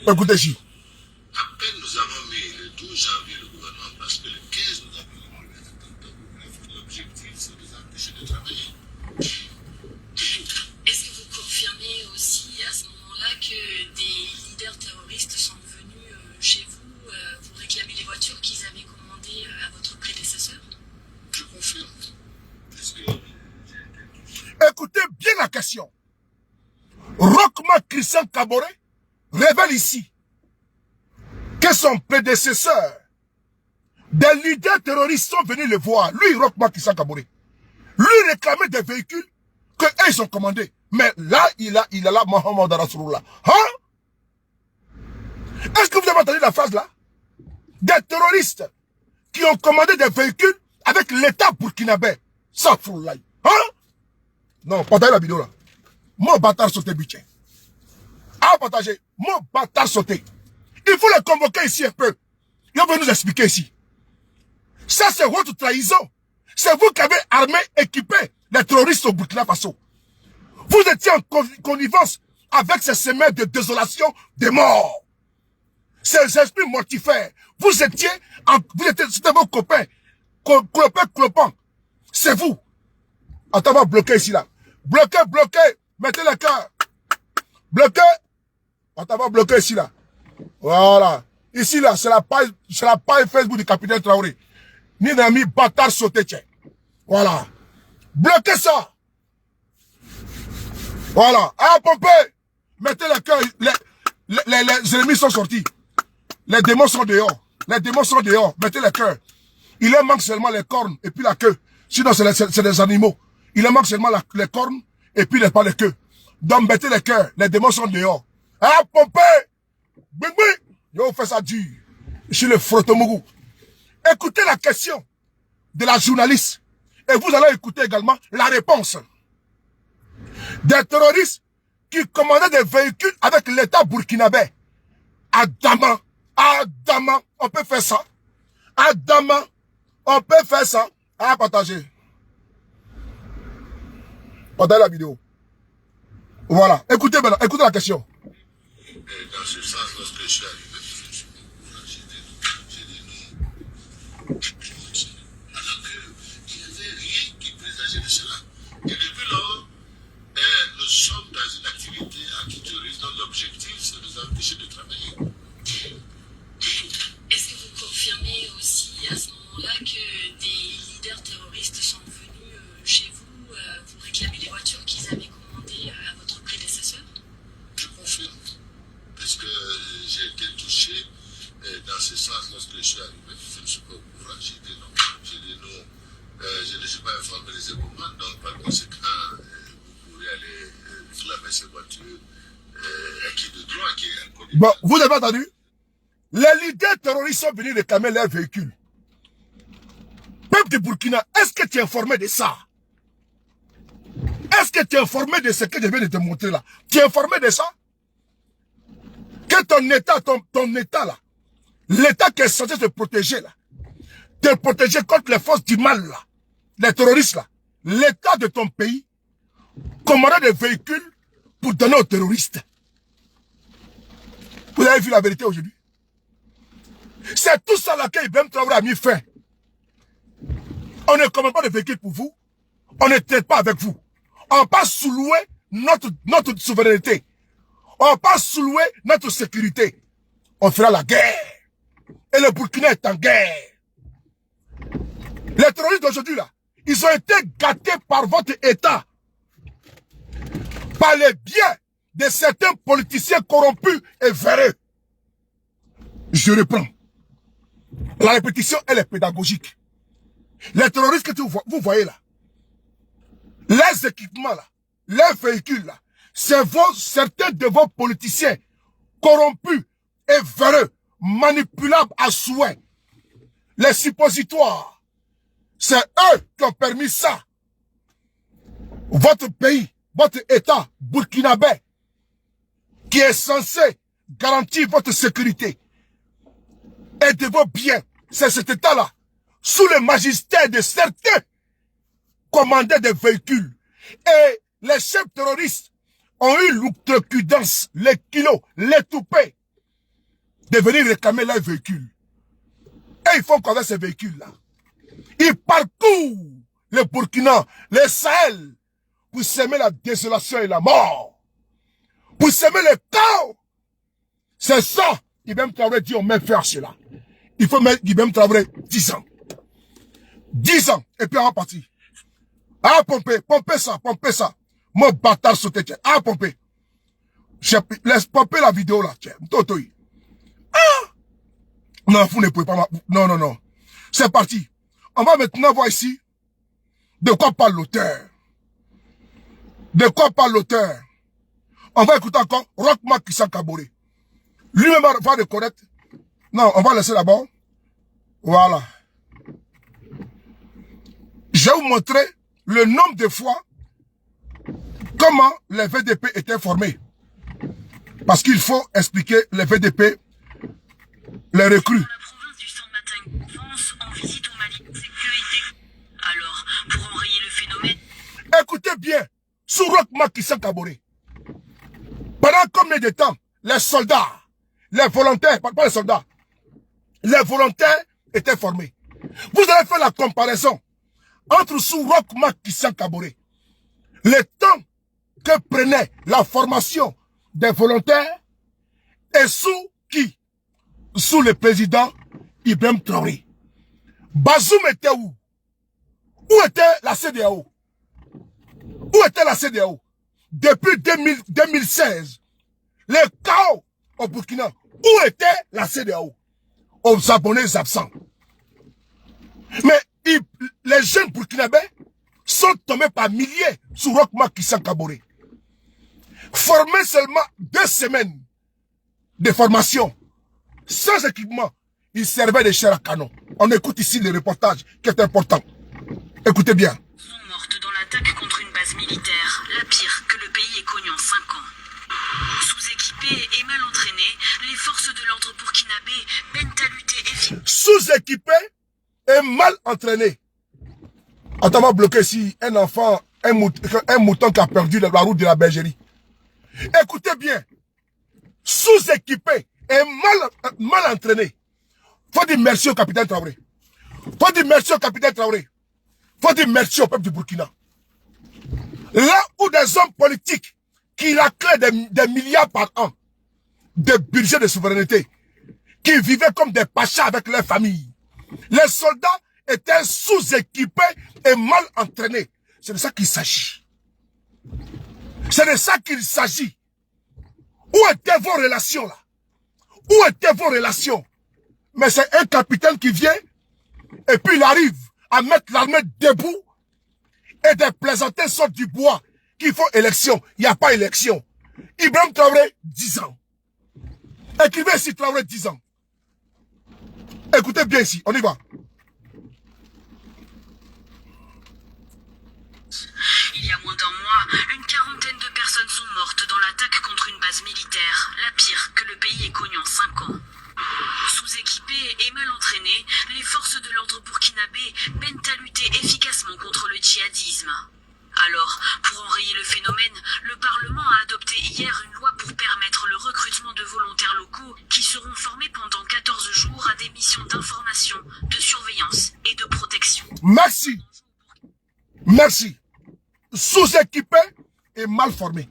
S1: Écoutez, J.
S2: À peine nous avons mis le 12 janvier le gouvernement, parce que le 15 nous avons mis l'objectif, c'est de les empêcher de travailler.
S3: Est-ce que vous confirmez aussi à ce moment-là que des leaders terroristes sont venus chez vous, vous réclamer les voitures qu'ils avaient commandées à votre prédécesseur?
S2: Je confirme.
S1: Écoutez bien la question. Rochma Christian Kaboré révèle ici que son prédécesseur, des leaders terroristes sont venus le voir. Lui, Rochma Christian Kaboré. Lui réclamait des véhicules que eux, ils ont commandés. Mais là, il a là Mohamed Rasulullah. Hein? Est-ce que vous avez entendu la phrase là? Des terroristes qui ont commandé des véhicules avec l'État burkinabé. Ça fout là. Hein? Non, partagez la vidéo là. Mon bâtard sauté, budget. À partager. Mon bâtard sauté. Il faut les convoquer ici un peu. Ils vont nous expliquer ici. Ça, c'est votre trahison. C'est vous qui avez armé, équipé les terroristes au Burkina Faso. Vous étiez en connivence avec ces semelles de désolation des morts. Ces esprits mortifères. C'était vos copains. Clopin. C'est vous. Attends, on va bloquer ici là. Bloquez. Mettez le cœur. Bloquez. Attends, on va bloquer ici là. Voilà. Ici là, c'est la page Facebook du capitaine Traoré. Ni d'ami bâtard sauté, tiens. Voilà. Bloquez ça. Voilà. Ah, pompé. Mettez le cœur. Les ennemis sont sortis. Les démons sont dehors. Mettez le cœur. Il leur manque seulement les cornes et puis la queue. Sinon, c'est des animaux. Il leur manque seulement les cornes et puis pas les queues. Donc, mettez les cœurs. Les démons sont dehors. Ah, pompé. Bing, bing. Yo, fais ça dur. Je suis le frottomougou. Écoutez la question de la journaliste Et vous allez écouter également la réponse des terroristes qui commandaient des véhicules avec l'État burkinabé. À Dama, on peut faire ça. À Dama, on peut faire ça. À partager. Partagez la vidéo. Voilà. Écoutez maintenant, écoutez la question.
S2: Dans ce sens, lorsque je suis arrivé, je suis j'ai dit non. Alors qu'il n'y avait rien qui présageait de cela. Et depuis lors, nous sommes dans une activité antiterroriste dont l'objectif, c'est de nous empêcher de travailler.
S3: Est-ce que vous confirmez aussi à ce moment-là que des leaders terroristes sont venus chez vous, vous réclamer les voitures qu'ils avaient commandées à votre prédécesseur?
S2: Je confirme. Parce que j'ai été touché dans ce sens lorsque je suis arrivé. Je ne suis pas au courant. J'ai dit non. J'ai dit non. Je ne suis pas informé des événements. Donc, par conséquent, vous pouvez aller réclamer ces voitures acquis de droit qui est inconnu.
S1: Bon, vous avez entendu? Les leaders terroristes sont venus réclamer leurs véhicules. Peuple de Burkina, est-ce que tu es informé de ça? Est-ce que tu es informé de ce que je viens de te montrer là? Tu es informé de ça? Que ton état, ton état là, l'état qui est censé te protéger là, te protéger contre les forces du mal là, les terroristes là, l'état de ton pays commandait des véhicules pour donner aux terroristes. Vous avez vu la vérité aujourd'hui? C'est tout ça là qu'Ibrahim Traoré a mis fin. On ne commande pas de véhicules pour vous, on ne traite pas avec vous. On ne va pas sous-louer notre souveraineté. On ne va pas sous-louer notre sécurité. On fera la guerre. Et le Burkina est en guerre. Les terroristes d'aujourd'hui là, ils ont été gâtés par votre État. Par les biens de certains politiciens corrompus et véreux. Je reprends. La répétition, elle est pédagogique. Les terroristes que vous voyez là, les équipements là, les véhicules là, c'est certains de vos politiciens corrompus et véreux, manipulables à souhait. Les suppositoires, c'est eux qui ont permis ça. Votre pays, votre État burkinabé, qui est censé garantir votre sécurité et de vos biens, c'est cet État-là, sous le magistère de certains, commandait des véhicules. Et les chefs terroristes ont eu l'outrecuidance, les kilos, les toupets, de venir réclamer leurs véhicules. Et ils font quoi avec ces véhicules-là? Ils parcourent le Burkina, le Sahel, pour semer la désolation et la mort. Pour semer le chaos. C'est ça. Ibrahim Traoré dit on met fin à cela. Il faut mettre Ibrahim Traoré 10 ans. 10 ans. Et puis on va partir. Ah, pomper ça. Mon bâtard sauté, tiens. Ah, pomper. Laisse pomper la vidéo là, tiens. Ah! Non, vous ne pouvez pas. Non. C'est parti. On va maintenant voir ici de quoi parle l'auteur. De quoi parle l'auteur? On va écouter encore Roch-Marc Christian Kaboré. Lui-même va reconnaître. Non, on va laisser d'abord. Voilà. Je vais vous montrer le nombre de fois comment les VDP étaient formés. Parce qu'il faut expliquer les VDP, les recrues.
S3: Dans la province du Centre-Matin en visite au Mali, sécurité. Alors, pour enrayer le phénomène...
S1: Écoutez bien, sous Roch-Marc Christian Kaboré. Pendant combien de temps les soldats, les volontaires, pas les soldats, les volontaires étaient formés? Vous allez faire la comparaison entre sous Roch-Marc Christian Kaboré, le temps que prenait la formation des volontaires et sous qui? Sous le président Ibrahim Traoré. Bazoum était où? Où était la CEDEAO? Où était la CEDEAO? Depuis 2016, le chaos au Burkina. Où était la CEDEAO? Aux abonnés absents. Mais les jeunes burkinabés sont tombés par milliers sous Roch-Marc Christian Kaboré. Formés seulement 2 semaines de formation, sans équipement, ils servaient de chair à canon. On écoute ici le reportage qui est important. Écoutez bien.
S3: Sont mortes dans l'attaque contre une base militaire, la pire que le pays ait connue en 5 ans. Sous-équipées et mal entraînées, les forces de l'ordre burkinabé peinent à lutter efficacement.
S1: Sous-équipé et mal entraîné. Attends, on va bloquer ici un enfant, un mouton qui a perdu la route de la bergerie. Écoutez bien. Sous-équipé et mal entraîné. Faut dire merci au capitaine Traoré. Faut dire merci au capitaine Traoré. Faut dire merci au peuple du Burkina. Là où des hommes politiques qui raclaient des milliards par an de budget de souveraineté, qui vivaient comme des pachas avec leurs familles, les soldats étaient sous-équipés et mal entraînés. C'est de ça qu'il s'agit. C'est de ça qu'il s'agit. Où étaient vos relations là? Où étaient vos relations? Mais c'est un capitaine qui vient et puis il arrive à mettre l'armée debout et des plaisantins sortent du bois qu'il faut élection. Il n'y a pas élection. Ibrahim Traoré, 10 ans. Écrivez ici Traoré, 10 ans. Écoutez bien ici, on y va.
S3: Il y a moins d'un mois, une quarantaine de personnes sont mortes dans l'attaque contre une base militaire, la pire que le pays ait connue en 5 ans. Sous-équipées et mal entraînées, les forces de l'ordre burkinabé peinent à lutter efficacement contre le djihadisme. Alors, pour enrayer le phénomène, le Parlement a adopté hier une loi pour permettre le recrutement de volontaires locaux qui seront formés pendant 14 jours à des missions d'information, de surveillance et de protection.
S1: Merci. Merci. Sous-équipé et mal formé.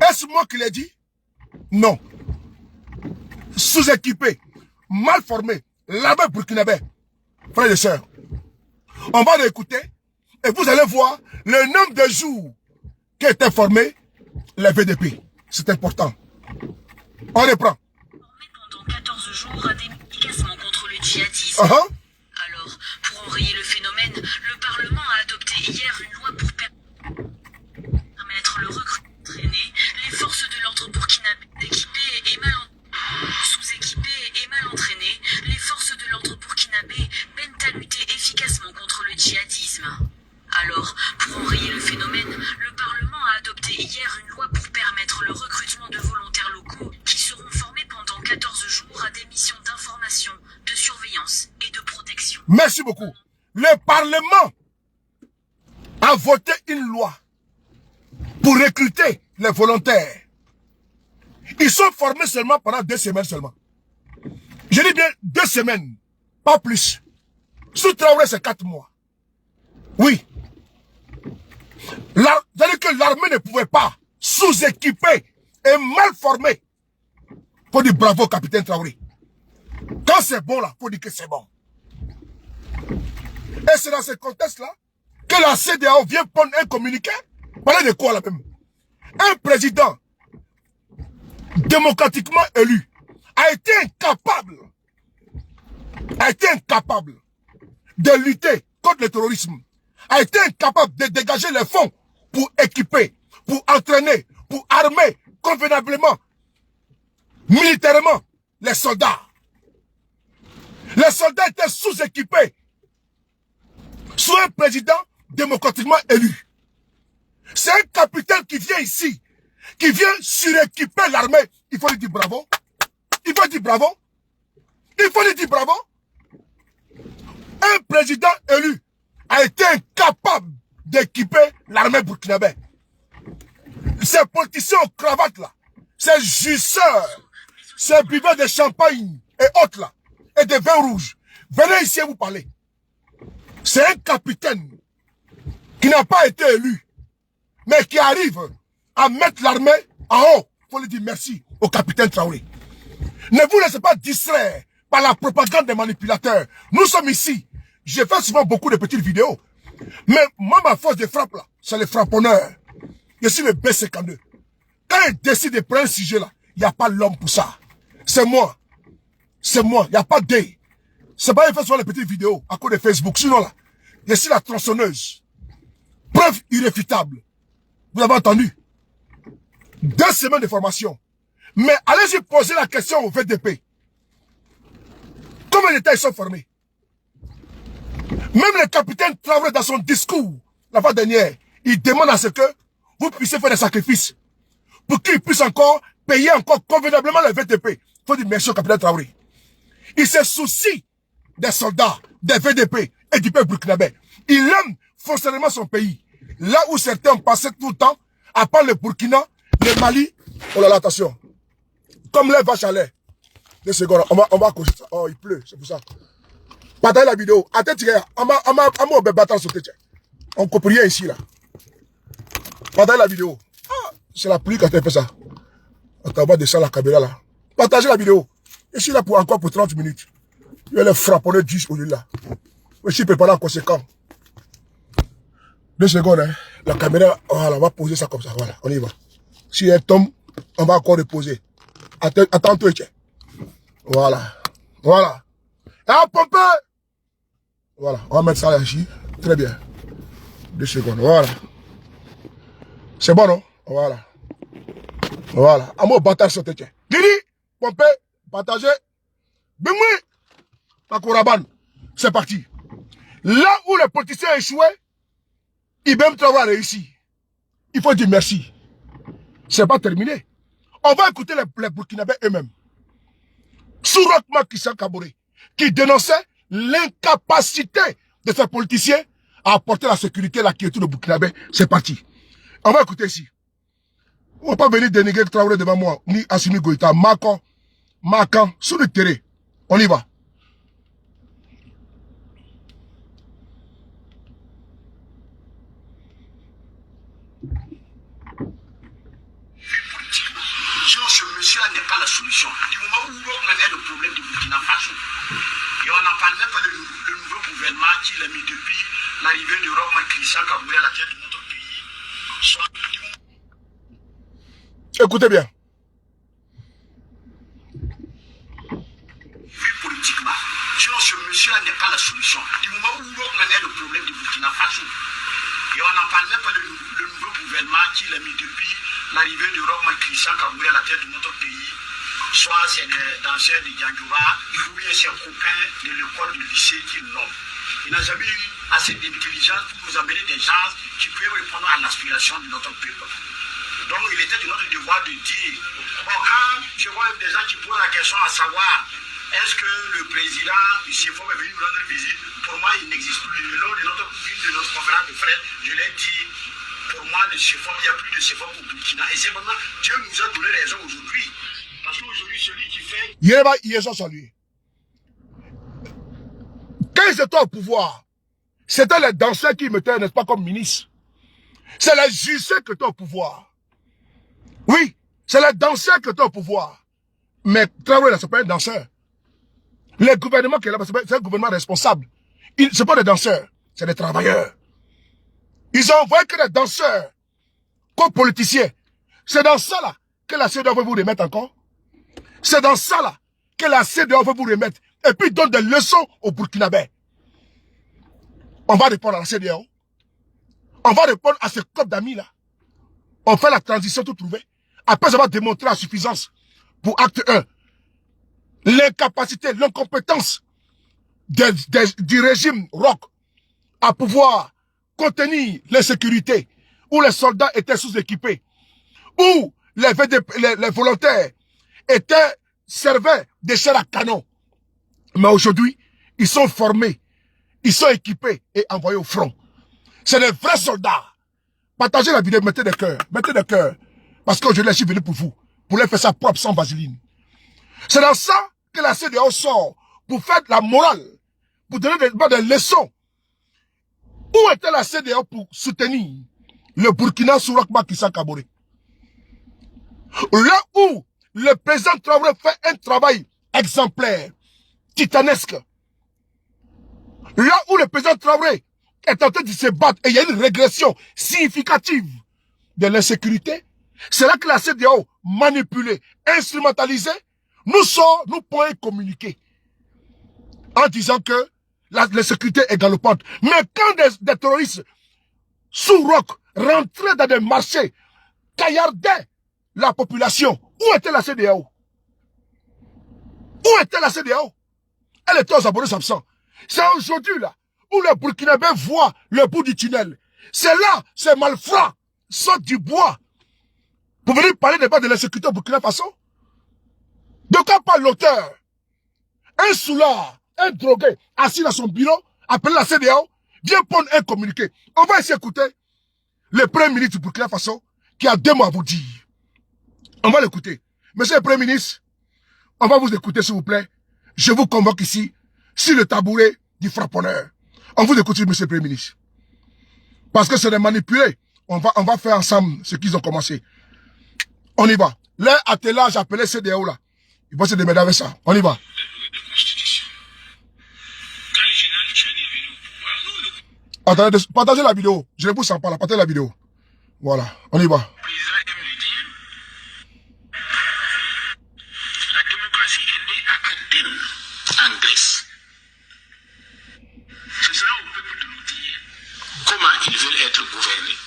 S1: Est-ce moi qui l'ai dit? Non. Sous-équipé, mal formé, l'armée burkinabé. Frères et sœurs, on va l'écouter et vous allez voir le nombre de jours qui étaient formés, les VDP. C'est important. On reprend.
S3: Formés pendant 14 jours à des efficacement contre le djihadisme. Alors, pour enrayer le phénomène, le Parlement a adopté hier une loi pour permettre le recrutement entraîné, les forces de l'ordre burkinabé équipées et mal sous-équipées et mal entraînées, les forces de l'ordre burkinabé peinent à lutter efficacement contre le djihadisme. Alors, pour enrayer le phénomène, le Parlement a adopté hier une loi pour permettre le recrutement de volontaires locaux qui seront formés pendant 14 jours à des missions d'information, de surveillance et de protection.
S1: Merci beaucoup. Le Parlement a voté une loi pour recruter les volontaires. Ils sont formés seulement pendant 2 semaines seulement. Je dis bien 2 semaines, pas plus. Sous Traoré, c'est 4 mois. Oui. C'est-à-dire que l'armée ne pouvait pas, sous-équipée et mal formée. Faut dire bravo, capitaine Traoré. Quand c'est bon là, faut dire que c'est bon. Et c'est dans ce contexte-là que la CEDEAO vient prendre un communiqué. Parler de quoi là même? Un président démocratiquement élu a été incapable de lutter contre le terrorisme, a été incapable de dégager les fonds pour équiper, pour entraîner, pour armer convenablement, militairement, les soldats. Les soldats étaient sous-équipés sous un président démocratiquement élu. C'est un capitaine qui vient ici, qui vient suréquiper l'armée. Il faut lui dire bravo. Il faut lui dire bravo. Il faut lui dire bravo. Un président élu a été incapable d'équiper l'armée burkinabé. Ces politiciens aux cravates là, ces jusseurs, ces buveurs de champagne et autres là, et de vin rouge, venez ici et vous parler. C'est un capitaine qui n'a pas été élu, mais qui arrive à mettre l'armée en haut. Il faut lui dire merci au capitaine Traoré. Ne vous laissez pas distraire par la propagande des manipulateurs. Nous sommes ici. J'ai fait souvent beaucoup de petites vidéos. Mais moi, ma force de frappe, là, c'est les frapponneurs. Je suis le B52. Quand il décide de prendre un sujet là, il n'y a pas l'homme pour ça. C'est moi. C'est moi. Il n'y a pas d'eux. C'est pas il fait souvent les petites vidéos à cause de Facebook. Sinon là, je suis la tronçonneuse. Preuve irréfutable. Vous avez entendu? 2 semaines de formation. Mais allez-y poser la question au VDP. Combien de temps ils sont formés? Même le capitaine Traoré, dans son discours, la fois dernière, il demande à ce que vous puissiez faire des sacrifices pour qu'il puisse encore payer encore convenablement le VDP. Il faut dire merci au capitaine Traoré. Il se soucie des soldats, des VDP et du peuple burkinabé. Il aime foncièrement son pays. Là où certains ont passé tout le temps, à part le Burkina, le Mali, oh là là, attention. Comme les vaches à lait. 2 secondes, on va causer ça. Oh, il pleut, c'est pour ça. Partagez la vidéo. Attends, on copie rien ici, là. Partagez la vidéo. Ah, c'est la pluie quand elle fait ça. Attends, on va descendre la caméra, là. Partagez la vidéo. Je suis là encore pour 30 minutes. Je vais les frapponner 10 au lieu là. Je suis préparé en conséquent. 2 secondes, hein. La caméra, voilà, on va poser ça comme ça. Voilà, on y va. Si elle tombe, on va encore reposer. Attends-toi, tiens. Voilà. Voilà. Et à pomper. Voilà, on va mettre ça là ici. Très bien. 2 secondes, voilà. C'est bon, non? Voilà. Voilà. À moi, bâtard sur tiens. Didi, pomper, partager. Bimoué. Pakouraban. C'est parti. Là où les politiciens ont échoué, Ibem Traoré a réussi. Il faut dire merci. C'est pas terminé. On va écouter les Burkinabés eux-mêmes. Sourak Macky Kaboré, qui dénonçait l'incapacité de ces politiciens à apporter la sécurité et la quiétude au Burkinabé. C'est parti. On va écouter ici. On ne va pas venir dénigrer Traoré devant moi, ni Assimi Goïta, Makan, sur le terrain. On y va.
S5: Sinon, ce monsieur-là n'est pas la solution. Du moment où l'on est le problème du Burkina Faso, et on n'en parle même pas le nouveau gouvernement qu'il a mis depuis l'arrivée de Roch Christian Kaboré à la tête de notre pays.
S1: Écoutez bien.
S5: Oui, politiquement. Sinon, ce monsieur-là n'est pas la solution. Du moment où l'on est le problème du Burkina Faso, et on n'en parle même pas le nouveau gouvernement qu'il a mis depuis l'arrivée de Roch Christian Kaboré à la tête de notre pays, soit c'est des danseurs de Djandjoura, ou bien c'est un copain de l'école du lycée qui l'ont. Il n'a jamais eu assez d'intelligence pour nous amener des gens qui peuvent répondre à l'aspiration de notre peuple. Donc il était de notre devoir de dire, bon, quand je vois des gens qui posent la question à savoir, est-ce que le président du CFOM est venu nous rendre visite? Pour moi, il n'existe plus. Lors de une de nos conférences de frères, je l'ai dit, pour moi, le CFOM, il n'y a plus de CFOM au Burkina. Et c'est vraiment, Dieu nous a donné raison aujourd'hui. Parce qu'aujourd'hui, celui qui fait...
S1: Quand ils étaient au pouvoir, c'était les danseurs qui mettaient, n'est-ce pas, comme ministre. C'est les juges qui étaient au pouvoir. Oui, c'est les danseurs qui étaient au pouvoir. Mais Traoré, c'est pas un danseur. Le gouvernement qui est là, c'est un gouvernement responsable. Ce pas des danseurs, c'est des travailleurs. Ils ont envoyé que des danseurs, comme politiciens. C'est dans ça là que la CEDEAO veut vous remettre encore. C'est dans ça là que la CEDEAO veut vous remettre. Et puis donne des leçons aux Burkinabés. On va répondre à la CEDEAO. On va répondre à ce club d'amis là. On fait la transition tout trouvé. Après avoir démontré la suffisance pour acte 1. L'incapacité, l'incompétence du régime Roch à pouvoir contenir l'insécurité, où les soldats étaient sous-équipés, où les volontaires servaient des chairs à canon. Mais aujourd'hui, ils sont formés, ils sont équipés et envoyés au front. C'est des vrais soldats. Partagez la vidéo, mettez des cœurs. Parce qu'aujourd'hui, je suis venu pour vous, pour les faire ça propre sans vaseline. C'est dans ça que la CEDEAO sort, pour faire de la morale, pour donner des leçons. Où était la CEDEAO pour soutenir le Burkina sous Roch Christian Kaboré? Là où le président Traoré fait un travail exemplaire, titanesque. Là où le président Traoré est en train de se battre et il y a une régression significative de l'insécurité, c'est là que la CEDEAO, manipulée, instrumentalisée, nous pouvons communiquer en disant que la sécurité est galopante. Mais quand des terroristes sous Roch rentraient dans des marchés, caillardaient la population, où était la CEDEAO? Où était la CEDEAO? Elle était aux abonnés absents. C'est aujourd'hui là, où les Burkinabés voient le bout du tunnel. C'est là, ces malfrats sortent du bois pour venir parler des bases de l'insécurité au Burkina Faso. De quoi parle l'auteur? Un soulard, un drogué, assis dans son bureau, appelé la CEDEAO, vient prendre un communiqué. On va essayer d'écouter le Premier ministre du Burkina Faso qui a 2 mots à vous dire. On va l'écouter. Monsieur le Premier ministre, on va vous écouter s'il vous plaît. Je vous convoque ici, sur le tabouret du frapponneur. On vous écoute, monsieur le Premier ministre. Parce que c'est des manipulés. On va faire ensemble ce qu'ils ont commencé. On y va. Leur attelage appelé CEDEAO là. Il va se démerder avec ça. On y va. Attendez, partagez la vidéo. Je ne vous sens pas là. Partagez la vidéo. Voilà. On y va.
S4: Le président aime le dire. La démocratie est née à Athènes, en Grèce. Ce sera au peuple de nous dire comment ils veulent être gouvernés.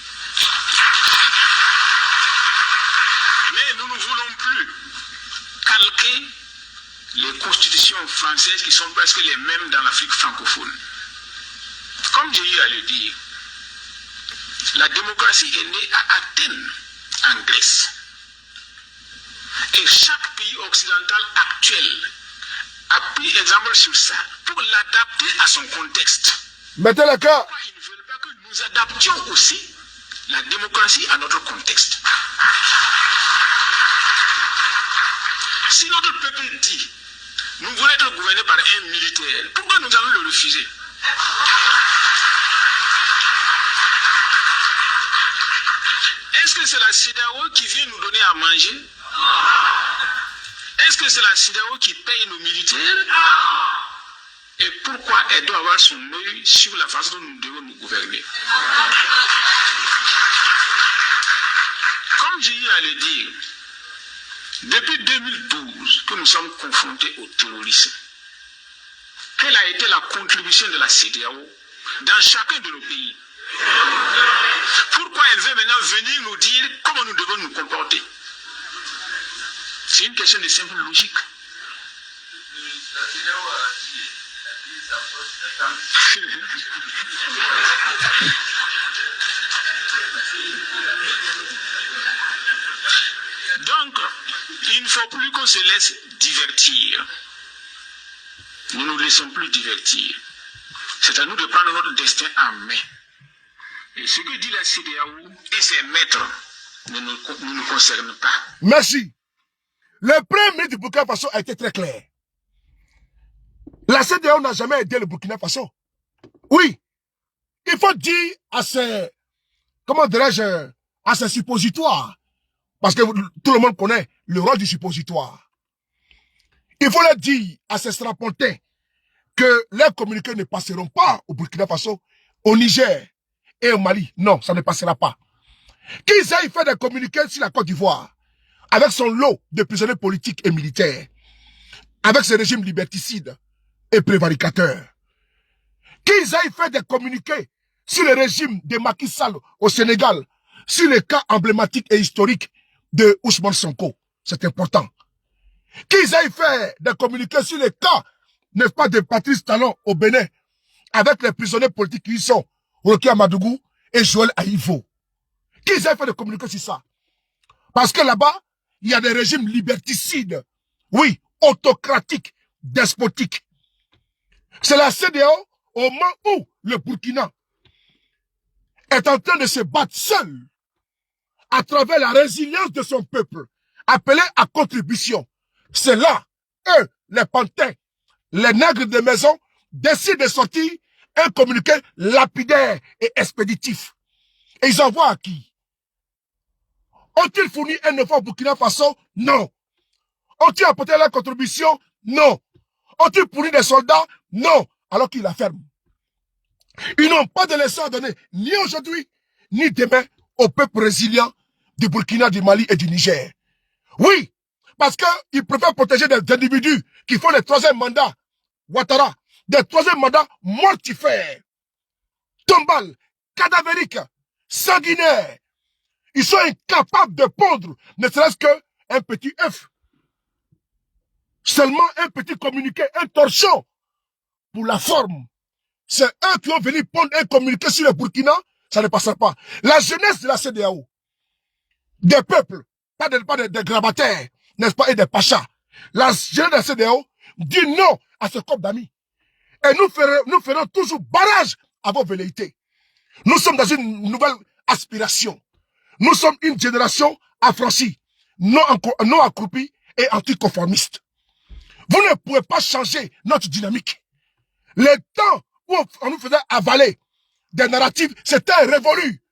S4: Mais nous ne voulons plus calquer les constitutions françaises qui sont presque les mêmes dans l'Afrique francophone. Comme j'ai eu à le dire, la démocratie est née à Athènes, en Grèce. Et chaque pays occidental actuel a pris exemple sur ça pour l'adapter à son contexte.
S1: Mettez le cœur.
S4: Pourquoi ils ne veulent pas que nous adaptions aussi la démocratie à notre contexte? Si notre peuple dit, nous voulons être gouvernés par un militaire, pourquoi nous allons le refuser? Est-ce que c'est la CEDEAO qui vient nous donner à manger? Est-ce que c'est la CEDEAO qui paye nos militaires? Et pourquoi elle doit avoir son œil sur la façon dont nous devons nous gouverner? Comme j'ai eu à le dire, depuis 2012 que nous sommes confrontés au terrorisme, quelle a été la contribution de la CEDEAO dans chacun de nos pays? Pourquoi elle veut maintenant venir nous dire comment nous devons nous comporter? C'est une question de simple logique. Donc, il ne faut plus qu'on se laisse divertir. Nous ne nous laissons plus divertir. C'est à nous de prendre notre destin en main. Et ce que dit la CEDEAO et ses maîtres ne nous concerne pas.
S1: Merci. Le Premier ministre du Burkina Faso a été très clair. La CEDEAO n'a jamais aidé le Burkina Faso. Oui. Il faut dire à ces, comment dirais-je, à ces suppositoires. Parce que tout le monde connaît le rôle du suppositoire. Il faut leur dire à ces strapontins que leurs communiqués ne passeront pas au Burkina Faso, au Niger et au Mali. Non, ça ne passera pas. Qu'ils aillent faire des communiqués sur la Côte d'Ivoire, avec son lot de prisonniers politiques et militaires, avec ce régime liberticide et prévaricateur. Qu'ils aillent faire des communiqués sur le régime de Macky Sall au Sénégal, sur les cas emblématiques et historiques de Ousmane Sonko. C'est important. Qu'ils aillent faire des communiqués sur les cas, n'est-ce pas, de Patrice Talon au Bénin, avec les prisonniers politiques qui y sont, Rocky Amadougou et Joël Aïvo. Qu'ils aillent faire des communiqués sur ça. Parce que là-bas, il y a des régimes liberticides, oui, autocratiques, despotiques. C'est la CEDEAO, au moment où le Burkina est en train de se battre seul, à travers la résilience de son peuple, appelé à contribution. C'est là, eux, les pantins, les nègres de maison, décident de sortir un communiqué lapidaire et expéditif. Et ils envoient à qui? Ont-ils fourni un effort au Burkina Faso? Non. Ont-ils apporté leur contribution? Non. Ont-ils fourni des soldats? Non. Alors qu'ils la ferment. Ils n'ont pas de leçon à donner, ni aujourd'hui, ni demain, au peuple résilient du Burkina, du Mali et du Niger. Oui, parce qu'ils préfèrent protéger des individus qui font des troisième mandats, Ouattara, des troisième mandats mortifères, tombales, cadavériques, sanguinaires. Ils sont incapables de pondre, ne serait-ce qu'un petit œuf. Seulement un petit communiqué, un torchon, pour la forme. c'est eux qui ont venu prendre un communiqué sur le Burkina, ça ne passera pas. La jeunesse de la CEDEAO, des peuples, pas des grabataires, n'est-ce pas, et des pachas. La jeunesse de la CEDEAO dit non à ce corps d'amis. Et nous ferons toujours barrage à vos velléités. Nous sommes dans une nouvelle aspiration. Nous sommes une génération affranchie, non accroupie et anticonformiste. Vous ne pouvez pas changer notre dynamique. Le temps où on nous faisait avaler des narratifs, c'était révolu.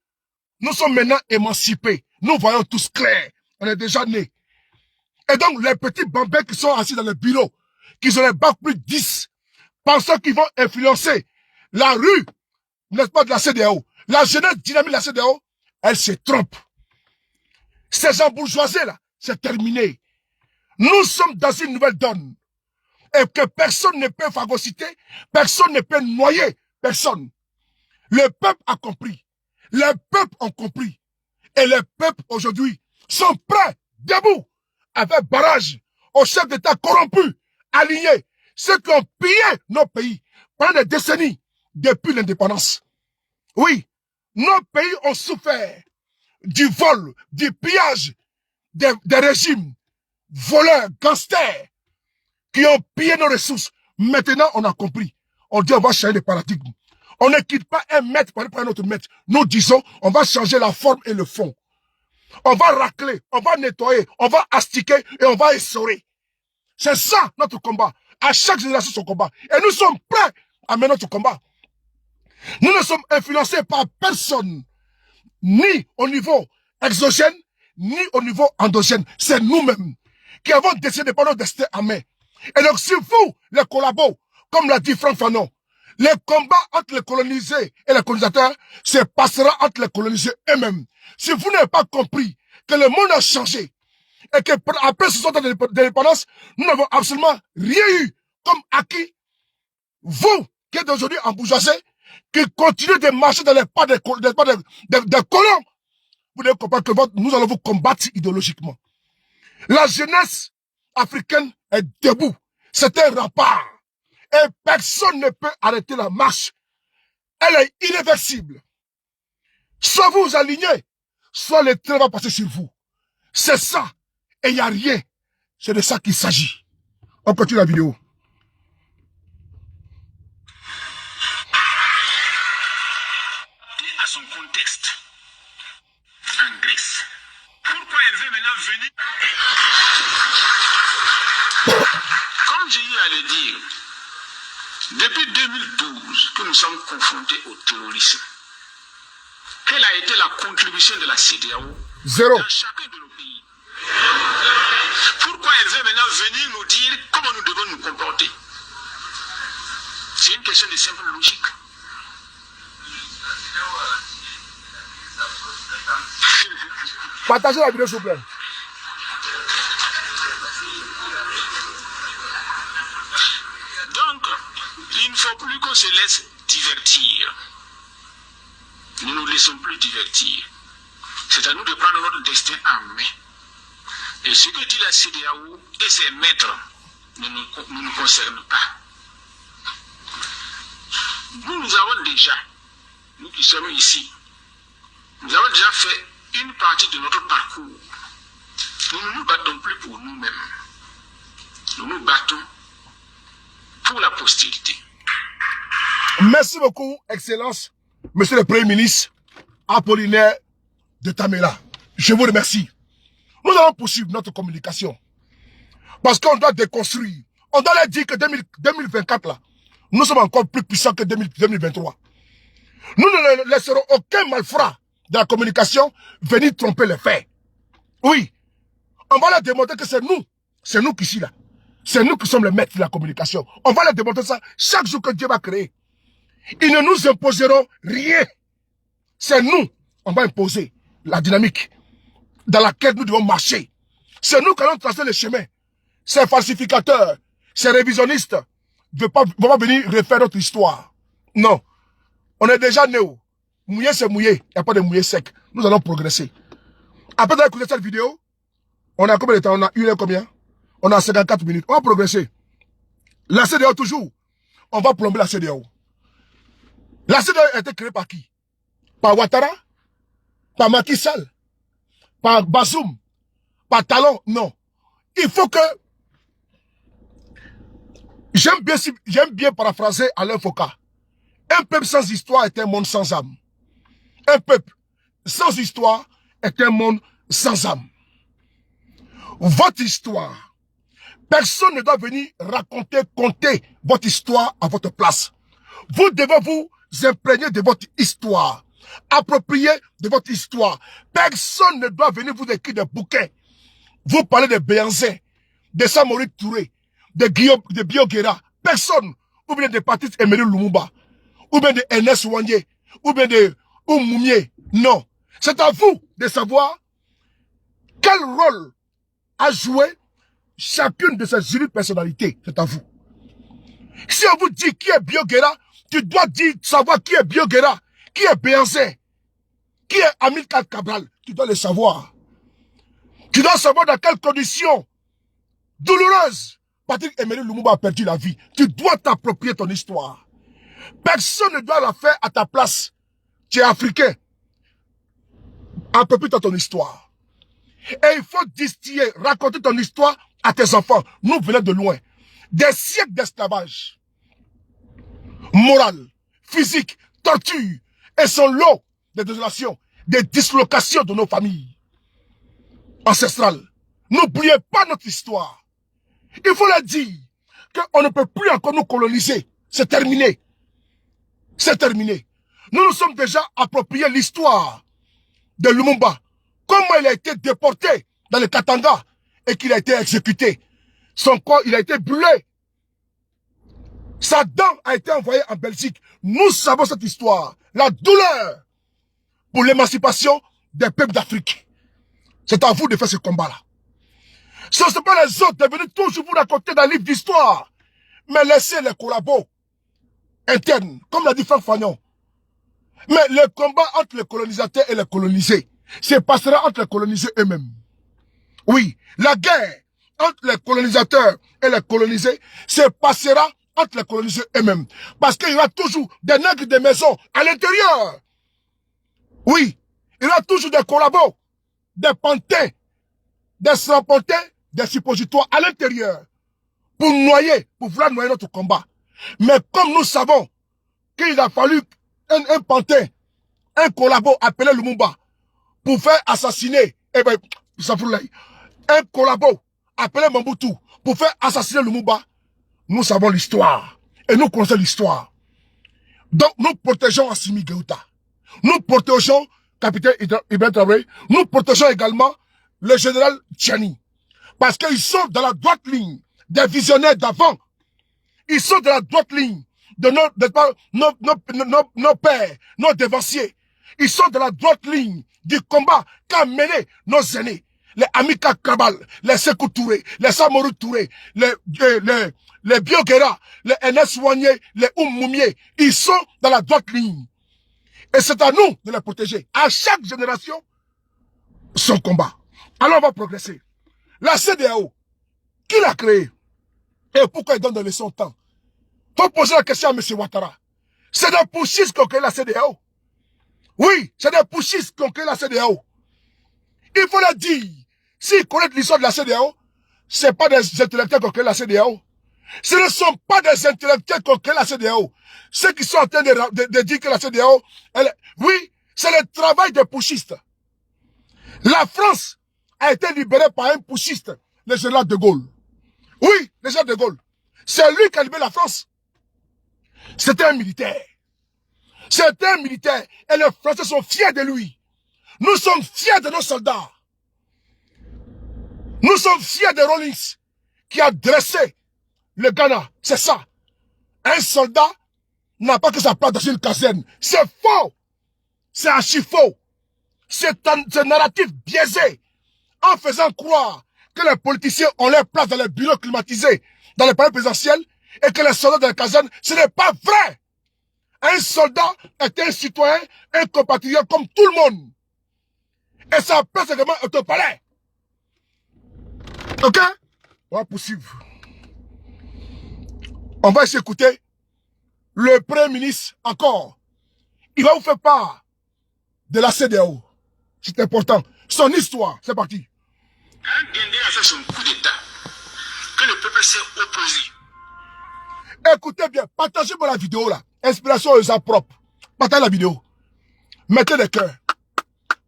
S1: Nous sommes maintenant émancipés. Nous voyons tous clair. On est déjà nés. Et donc, les petits bambins qui sont assis dans le bureau, qui ont les bacs plus 10, pensant qu'ils vont influencer la rue, n'est-ce pas, de la CEDEAO. La jeunesse dynamique de la CEDEAO, elle se trompe. Ces gens bourgeoisés là, c'est terminé. Nous sommes dans une nouvelle donne. Et que personne ne peut phagocyter, personne ne peut noyer, personne. Le peuple a compris. Les peuples ont compris. Et les peuples aujourd'hui sont prêts, debout, avec barrage aux chefs d'État corrompus, alignés, ceux qui ont pillé nos pays pendant des décennies depuis l'indépendance. Oui, nos pays ont souffert du vol, du pillage des régimes voleurs, gangsters, qui ont pillé nos ressources. Maintenant, on a compris. On dit on va changer le paradigme. On ne quitte pas un maître pour aller prendre un autre maître. Nous disons, on va changer la forme et le fond. On va racler, on va nettoyer, on va astiquer et on va essorer. C'est ça notre combat. À chaque génération son combat. Et nous sommes prêts à mener notre combat. Nous ne sommes influencés par personne, ni au niveau exogène, ni au niveau endogène. C'est nous-mêmes qui avons décidé de prendre notre destin en main. Et donc, si vous, les collabos, comme l'a dit Franck Fanon, les combats entre les colonisés et les colonisateurs se passera entre les colonisés eux-mêmes. Si vous n'avez pas compris que le monde a changé et que après 60 ans d'indépendance, nous n'avons absolument rien eu comme acquis, vous, qui êtes aujourd'hui en bourgeoisie, qui continuez de marcher dans les pas des colons, vous devez comprendre que nous allons vous combattre idéologiquement. La jeunesse africaine est debout. C'est un rempart. Et personne ne peut arrêter la marche. Elle est irréversible. Soit vous vous alignez, soit le train va passer sur vous. C'est ça. Et il n'y a rien. C'est de ça qu'il s'agit. On continue la vidéo.
S5: À son contexte en Grèce. Pourquoi elle veut maintenant venir? Comme j'ai eu à le dire, depuis 2012 que nous sommes confrontés au terrorisme, quelle a été la contribution de la CEDEAO
S1: Zéro.
S5: dans chacun de nos pays? Pourquoi elle veut maintenant venir nous dire comment nous devons nous comporter? C'est une question de simple logique.
S1: Partagez la vidéo, s'il vous plaît.
S5: Donc, il ne faut plus qu'on se laisse divertir. Ne nous laissons plus divertir. C'est à nous de prendre notre destin en main. Et ce que dit la CEDEAO et ses maîtres ne nous concerne pas. Nous avons déjà, nous qui sommes ici, nous avons déjà fait une partie de notre parcours. Nous ne nous battons plus pour nous-mêmes. Nous nous battons pour la postérité.
S1: Merci beaucoup, Excellence, Monsieur le Premier ministre Apollinaire de Tamela. Je vous remercie. Nous allons poursuivre notre communication. Parce qu'on doit déconstruire. On doit leur dire que 2024, là, nous sommes encore plus puissants que 2023. Nous ne laisserons aucun malfrat de la communication venir tromper les faits. Oui. On va leur démontrer que c'est nous qui sommes là. C'est nous qui sommes les maîtres de la communication. On va leur démontrer ça chaque jour que Dieu va créer. Ils ne nous imposeront rien. C'est nous, on va imposer la dynamique dans laquelle nous devons marcher. C'est nous qui allons tracer le chemin. Ces falsificateurs, ces révisionnistes ne vont pas venir refaire notre histoire. Non. On est déjà né. Mouillé, c'est mouillé. Il n'y a pas de mouillé sec. Nous allons progresser. Après d'avoir écouté cette vidéo, on a combien de temps? On a une heure combien? On a 54 minutes. On va progresser. La CEDEAO toujours. On va plomber la CEDEAO. La CEDEAO a été créée par qui? Par Ouattara? Par Macky Sall? Par Bazoum? Par Talon? Non. Il faut que... J'aime bien paraphraser Alain Foucault. Un peuple sans histoire est un monde sans âme. Un peuple sans histoire est un monde sans âme. Votre histoire, personne ne doit venir conter votre histoire à votre place. Vous devez vous imprégner de votre histoire, approprier de votre histoire. Personne ne doit venir vous écrire des bouquins. Vous parlez de Béanzin, de Samori Touré, de Bioguera. Personne, ou bien de Patrice Emery Lumumba, ou bien de Ernest Ouagné, ou bien de Oumoumié. Non. C'est à vous de savoir quel rôle a joué chacune de ces uniques personnalités. C'est à vous. Si on vous dit qui est Bioguera, tu dois savoir qui est Bioguera, qui est Béanzin, qui est Amilcar Cabral. Tu dois le savoir. Tu dois savoir dans quelles conditions douloureuses Patrick Emery Lumumba a perdu la vie. Tu dois t'approprier ton histoire. Personne ne doit la faire à ta place. Tu es africain. Approprie-toi ton histoire. Et il faut distiller, raconter ton histoire à tes enfants. Nous venons de loin. Des siècles d'esclavage. Moral, physique, torture. Et son lot de désolations, des dislocations de nos familles ancestrales. N'oubliez pas notre histoire. Il faut leur dire qu'on ne peut plus encore nous coloniser. C'est terminé. C'est terminé. Nous nous sommes déjà appropriés l'histoire de Lumumba. Comment il a été déporté dans le Katanga et qu'il a été exécuté. Son corps, il a été brûlé. Sa dent a été envoyée en Belgique. Nous savons cette histoire. La douleur pour l'émancipation des peuples d'Afrique. C'est à vous de faire ce combat-là. Ce ne sont pas les autres de venir toujours vous raconter dans les livres d'histoire. Mais laissez les collabos internes, comme l'a dit Franck Fagnon. Mais le combat entre les colonisateurs et les colonisés se passera entre les colonisés eux-mêmes. Oui, la guerre entre les colonisateurs et les colonisés se passera entre les colonisés eux-mêmes. Parce qu'il y aura toujours des nègres de maison à l'intérieur. Oui, il y aura toujours des collabos, des pantins, des strapontins, des suppositoires à l'intérieur. Pour noyer, pour vouloir noyer notre combat. Mais comme nous savons qu'il a fallu un pantin, un collabo appelé Lumumba, pour faire assassiner, un collabo appelé Mobutu, pour faire assassiner Lumumba, nous savons l'histoire. Et nous connaissons l'histoire. Donc nous protégeons Assimi Goïta. Nous protégeons capitaine Ibrahim Traoré. Nous protégeons également le général Tchani. Parce qu'ils sont dans la droite ligne des visionnaires d'avant. Ils sont dans la droite ligne de nos pères, nos dévanciers. Ils sont dans la droite ligne du combat qu'a mené nos aînés. Les Amilcar Cabral, les Sékou Touré, les Samori Touré, les Bioguera, les Ernest Ouagné, les Oumoumié. Ils sont dans la droite ligne. Et c'est à nous de les protéger. À chaque génération, son combat. Alors on va progresser. La CEDEAO, qui l'a créée? Et pourquoi il donne des leçons tant? Faut poser la question à M. Ouattara. C'est des putschistes qui ont créé la CEDEAO. Oui, c'est des putschistes qui ont créé la CEDEAO. Il faut le dire. S'ils connaissent l'histoire de la CEDEAO, ce n'est pas des intellectuels qui ont créé la CEDEAO. Ce ne sont pas des intellectuels qui ont créé la CEDEAO. Ceux qui sont en train de dire que la CEDEAO, oui, c'est le travail des putschistes. La France a été libérée par un putschiste, le général de Gaulle. Oui, le général de Gaulle. C'est lui qui a libéré la France. C'était un militaire. C'était un militaire. Et les Français sont fiers de lui. Nous sommes fiers de nos soldats. Nous sommes fiers de Rawlings qui a dressé le Ghana. C'est ça. Un soldat n'a pas que sa place dans une caserne. C'est faux. C'est archi faux. C'est un narratif biaisé. En faisant croire que les politiciens ont leur place dans les bureaux climatisés, dans les palais présidentiels, et que les soldats dans les casernes, ce n'est pas vrai. Un soldat est un citoyen, un compatriote comme tout le monde. Et sa place également est au palais. Ok? On va poursuivre. On va essayer d'écouter le Premier ministre encore Il va vous faire part de la CEDEAO. C'est important. Son histoire, c'est parti.
S5: Quand Dendé a fait son coup d'État, que le peuple s'est opposé.
S1: Écoutez bien, partagez-moi la vidéo là. Inspiration aux gens propres. Partagez la vidéo. Mettez les cœurs.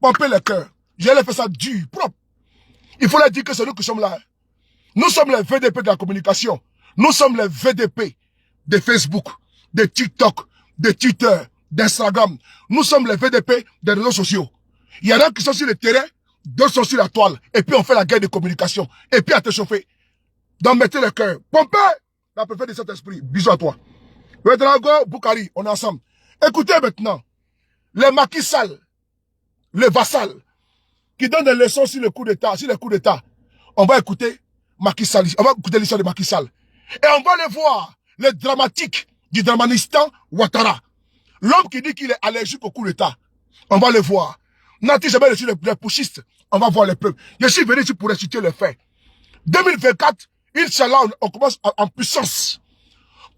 S1: Pompez les cœurs. J'allais faire ça dur, propre. Il faut leur dire que c'est nous qui sommes là. Nous sommes les VDP de la communication. Nous sommes les VDP de Facebook, de TikTok, de Twitter, d'Instagram. Nous sommes les VDP des réseaux sociaux. Il y en a qui sont sur le terrain, d'autres sont sur la toile. Et puis on fait la guerre de communication. Et puis à te chauffer. Donc mettez le cœur. Pompez la préfète de cet esprit. Bisous à toi. Ouedraogo, Boukari, on est ensemble. Écoutez maintenant. Les Macky Sall, les vassals, qui donnent des leçons sur le coup d'État, on va écouter Macky Sall, on va écouter l'histoire de Macky Sall. Et on va aller voir les dramatiques du Dramanistan Ouattara. L'homme qui dit qu'il est allergique au coup d'État. On va le voir. N'a-t-il jamais reçu les pushistes? On va voir les preuves. Je suis venu ici pour réciter les faits. 2024, Inch'Allah, on commence en puissance.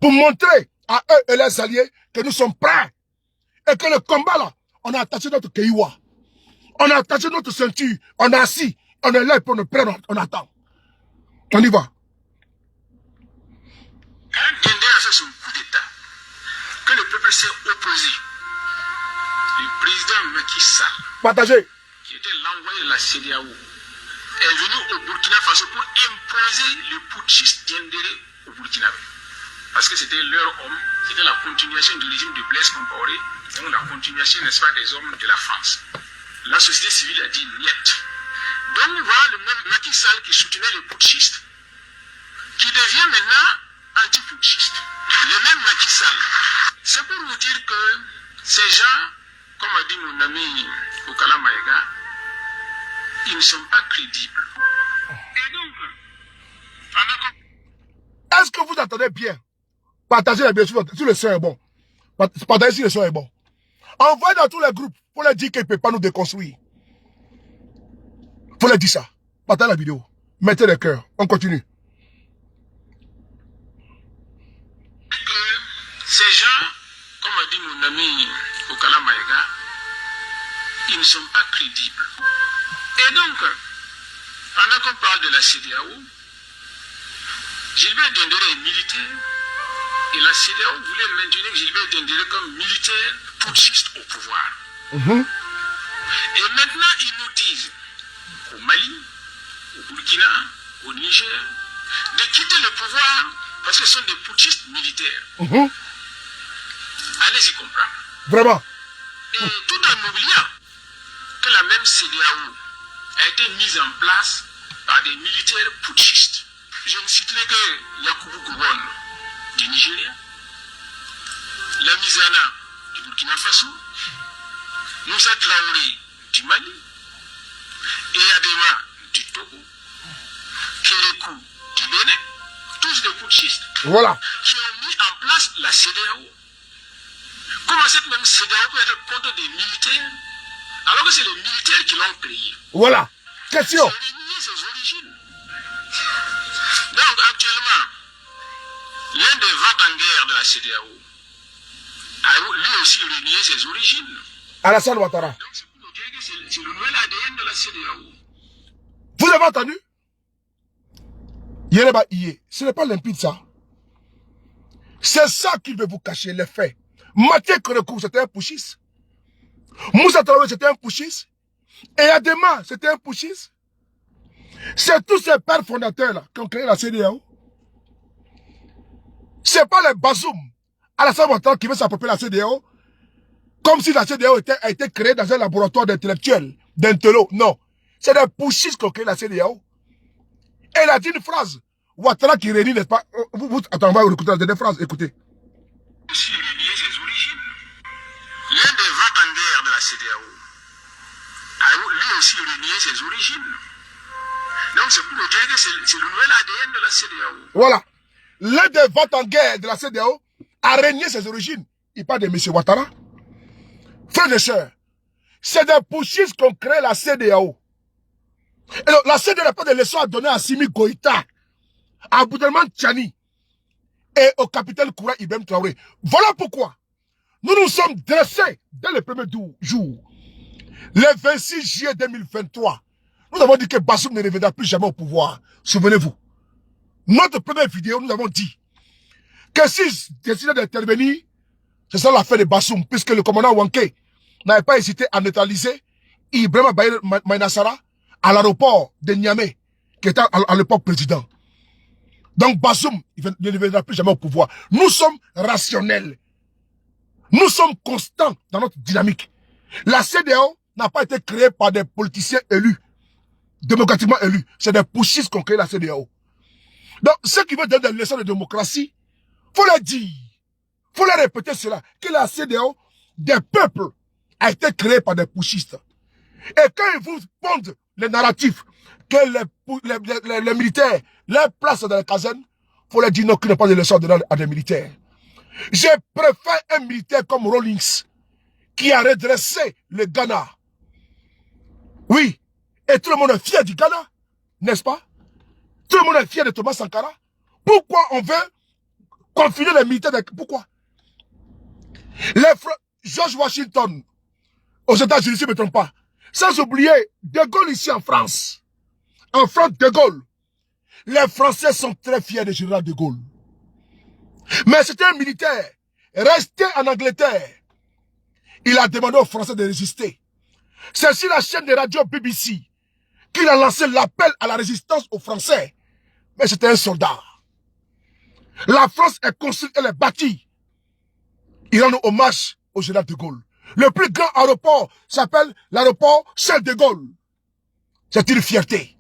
S1: Pour montrer à eux et leurs alliés que nous sommes prêts. Et que le combat là, on a attaché notre Keiwa. On a attaché notre ceinture. On est assis. On est là pour nous prendre. On attend. On y va.
S5: Quand Dendé a fait son coup d'État, que le peuple s'est opposé, le président Macky Sall,
S1: Partagez.
S5: qui était l'envoyé de la CEDEAO, est venu au Burkina Faso pour imposer le putschiste Dendéré au Burkina. Parce que c'était leur homme, c'était la continuation du régime de Blaise Compaoré, donc la continuation, n'est-ce pas, des hommes de la France. La société civile a dit niet. Donc voilà le même Macky Sall qui soutenait les putschistes, qui devient maintenant anti-putschiste. Le même Macky Sall. C'est pour vous dire que ces gens, comme a dit mon ami Okala Maïga, ils ne sont pas crédibles. Et donc,
S1: Est-ce que vous entendez bien? Partagez les bien sûr le son est bon. Partagez si le son est bon. Envoyez dans tous les groupes pour leur dire qu'ils ne peuvent pas nous déconstruire. Faut leur dire ça. Partagez la vidéo. Mettez les cœurs. On continue.
S5: Ces gens, comme a dit mon ami Okala Maïga, ils ne sont pas crédibles. Et donc, pendant qu'on parle de la CEDEAO, Gilbert Dendéré est militaire et la CEDEAO voulait maintenir Gilbert Dendéré comme militaire putschiste au pouvoir. Et maintenant, ils nous disent, au Mali, au Burkina, au Niger, de quitter le pouvoir parce que ce sont des putschistes militaires. Allez-y comprendre.
S1: Vraiment.
S5: Et tout en oubliant que la même CEDEAO a été mise en place par des militaires putschistes. Je ne citerai que Yakubu Gowon du Nigeria, Lamizana du Burkina Faso, Moussa Traoré du Mali, Eyadema du Togo, Kérékou du Bénin, tous des putschistes
S1: Voilà.
S5: qui ont mis en place la CEDEAO. Comment cette même CEDEAO peut être contre des militaires alors que c'est les militaires qui l'ont créé?
S1: Voilà. Question.
S5: C'est renier ses origines. Donc actuellement, l'un des vents en guerre de la CEDEAO a lui aussi renié ses origines.
S1: Alassane Ouattara.
S5: Donc c'est pour nous dire que c'est le nouvel ADN de la CEDEAO.
S1: Vous avez entendu? Yereba Iye. Ce n'est pas limpide ça. C'est ça qu'il veut vous cacher, les faits. Mathieu Kérékou, c'était un putschiste. Moussa Traoré, c'était un putschiste. Et Adema, c'était un putschiste. C'est tous ces pères fondateurs-là qui ont créé la CEDEAO. C'est pas les Bazoum, Alassane Ouattara qui veut s'approprier la CEDEAO, comme si la CEDEAO a été créée dans un laboratoire d'intellectuels, d'intello. Non. C'est des putschistes qui ont créé la CEDEAO. Et il a dit une phrase. Ouattara qui réunit, n'est-ce pas? Attends, on va écouter la dernière phrase. Écoutez.
S5: Aussi renié ses origines. L'un des vents en guerre de la CEDEAO a lui aussi renié ses origines. Donc c'est pour nous dire que c'est le nouvel ADN de la CEDEAO.
S1: Voilà. L'un des votes en guerre de la CEDEAO a régné ses origines. Il parle de M. Ouattara. Frères et sœurs, c'est des putschistes qui ont créé la CEDEAO. Et donc, la CEDEAO n'a pas de leçons à donner à Simi Goïta, à Aboudelman Tchani et au capitaine Koura Ibrahim Traoré. Voilà pourquoi nous nous sommes dressés dès le premier jour. Le 26 juillet 2023, nous avons dit que Bassoum ne reviendra plus jamais au pouvoir. Souvenez-vous. Notre première vidéo, nous avons dit que s'il décidait d'intervenir, ce sera la fin de Bassoum, puisque le commandant Wanké n'avait pas hésité à neutraliser Ibrahima Maïnassara à l'aéroport de Niamey, qui était à l'époque président. Donc Bassoum ne reviendra plus jamais au pouvoir. Nous sommes rationnels. Nous sommes constants dans notre dynamique. La CEDEAO n'a pas été créée par des politiciens élus, démocratiquement élus. C'est des putschistes qui ont créé la CEDEAO. Donc, ceux qui veulent donner des leçons de démocratie, faut leur dire, faut leur répéter cela, que la CEDEAO des peuples a été créée par des putschistes. Et quand ils vous pondent les narratifs que les militaires leur placent dans les casernes, faut leur dire non, qu'il n'y a pas de leçons à des militaires. Je préfère un militaire comme Rawlings, qui a redressé le Ghana. Oui, et tout le monde est fier du Ghana, n'est-ce pas? Tout le monde est fier de Thomas Sankara. Pourquoi on veut confiner les militaires? Pourquoi? George Washington, aux États-Unis, si je ne me trompe pas, sans oublier De Gaulle ici en France. En France, De Gaulle. Les Français sont très fiers de général De Gaulle. Mais c'était un militaire resté en Angleterre. Il a demandé aux Français de résister. C'est sur la chaîne de radio BBC qu'il a lancé l'appel à la résistance aux Français. Mais c'était un soldat. La France est construite, elle est bâtie. Il rend hommage au général de Gaulle. Le plus grand aéroport s'appelle l'aéroport Charles de Gaulle. C'est une fierté.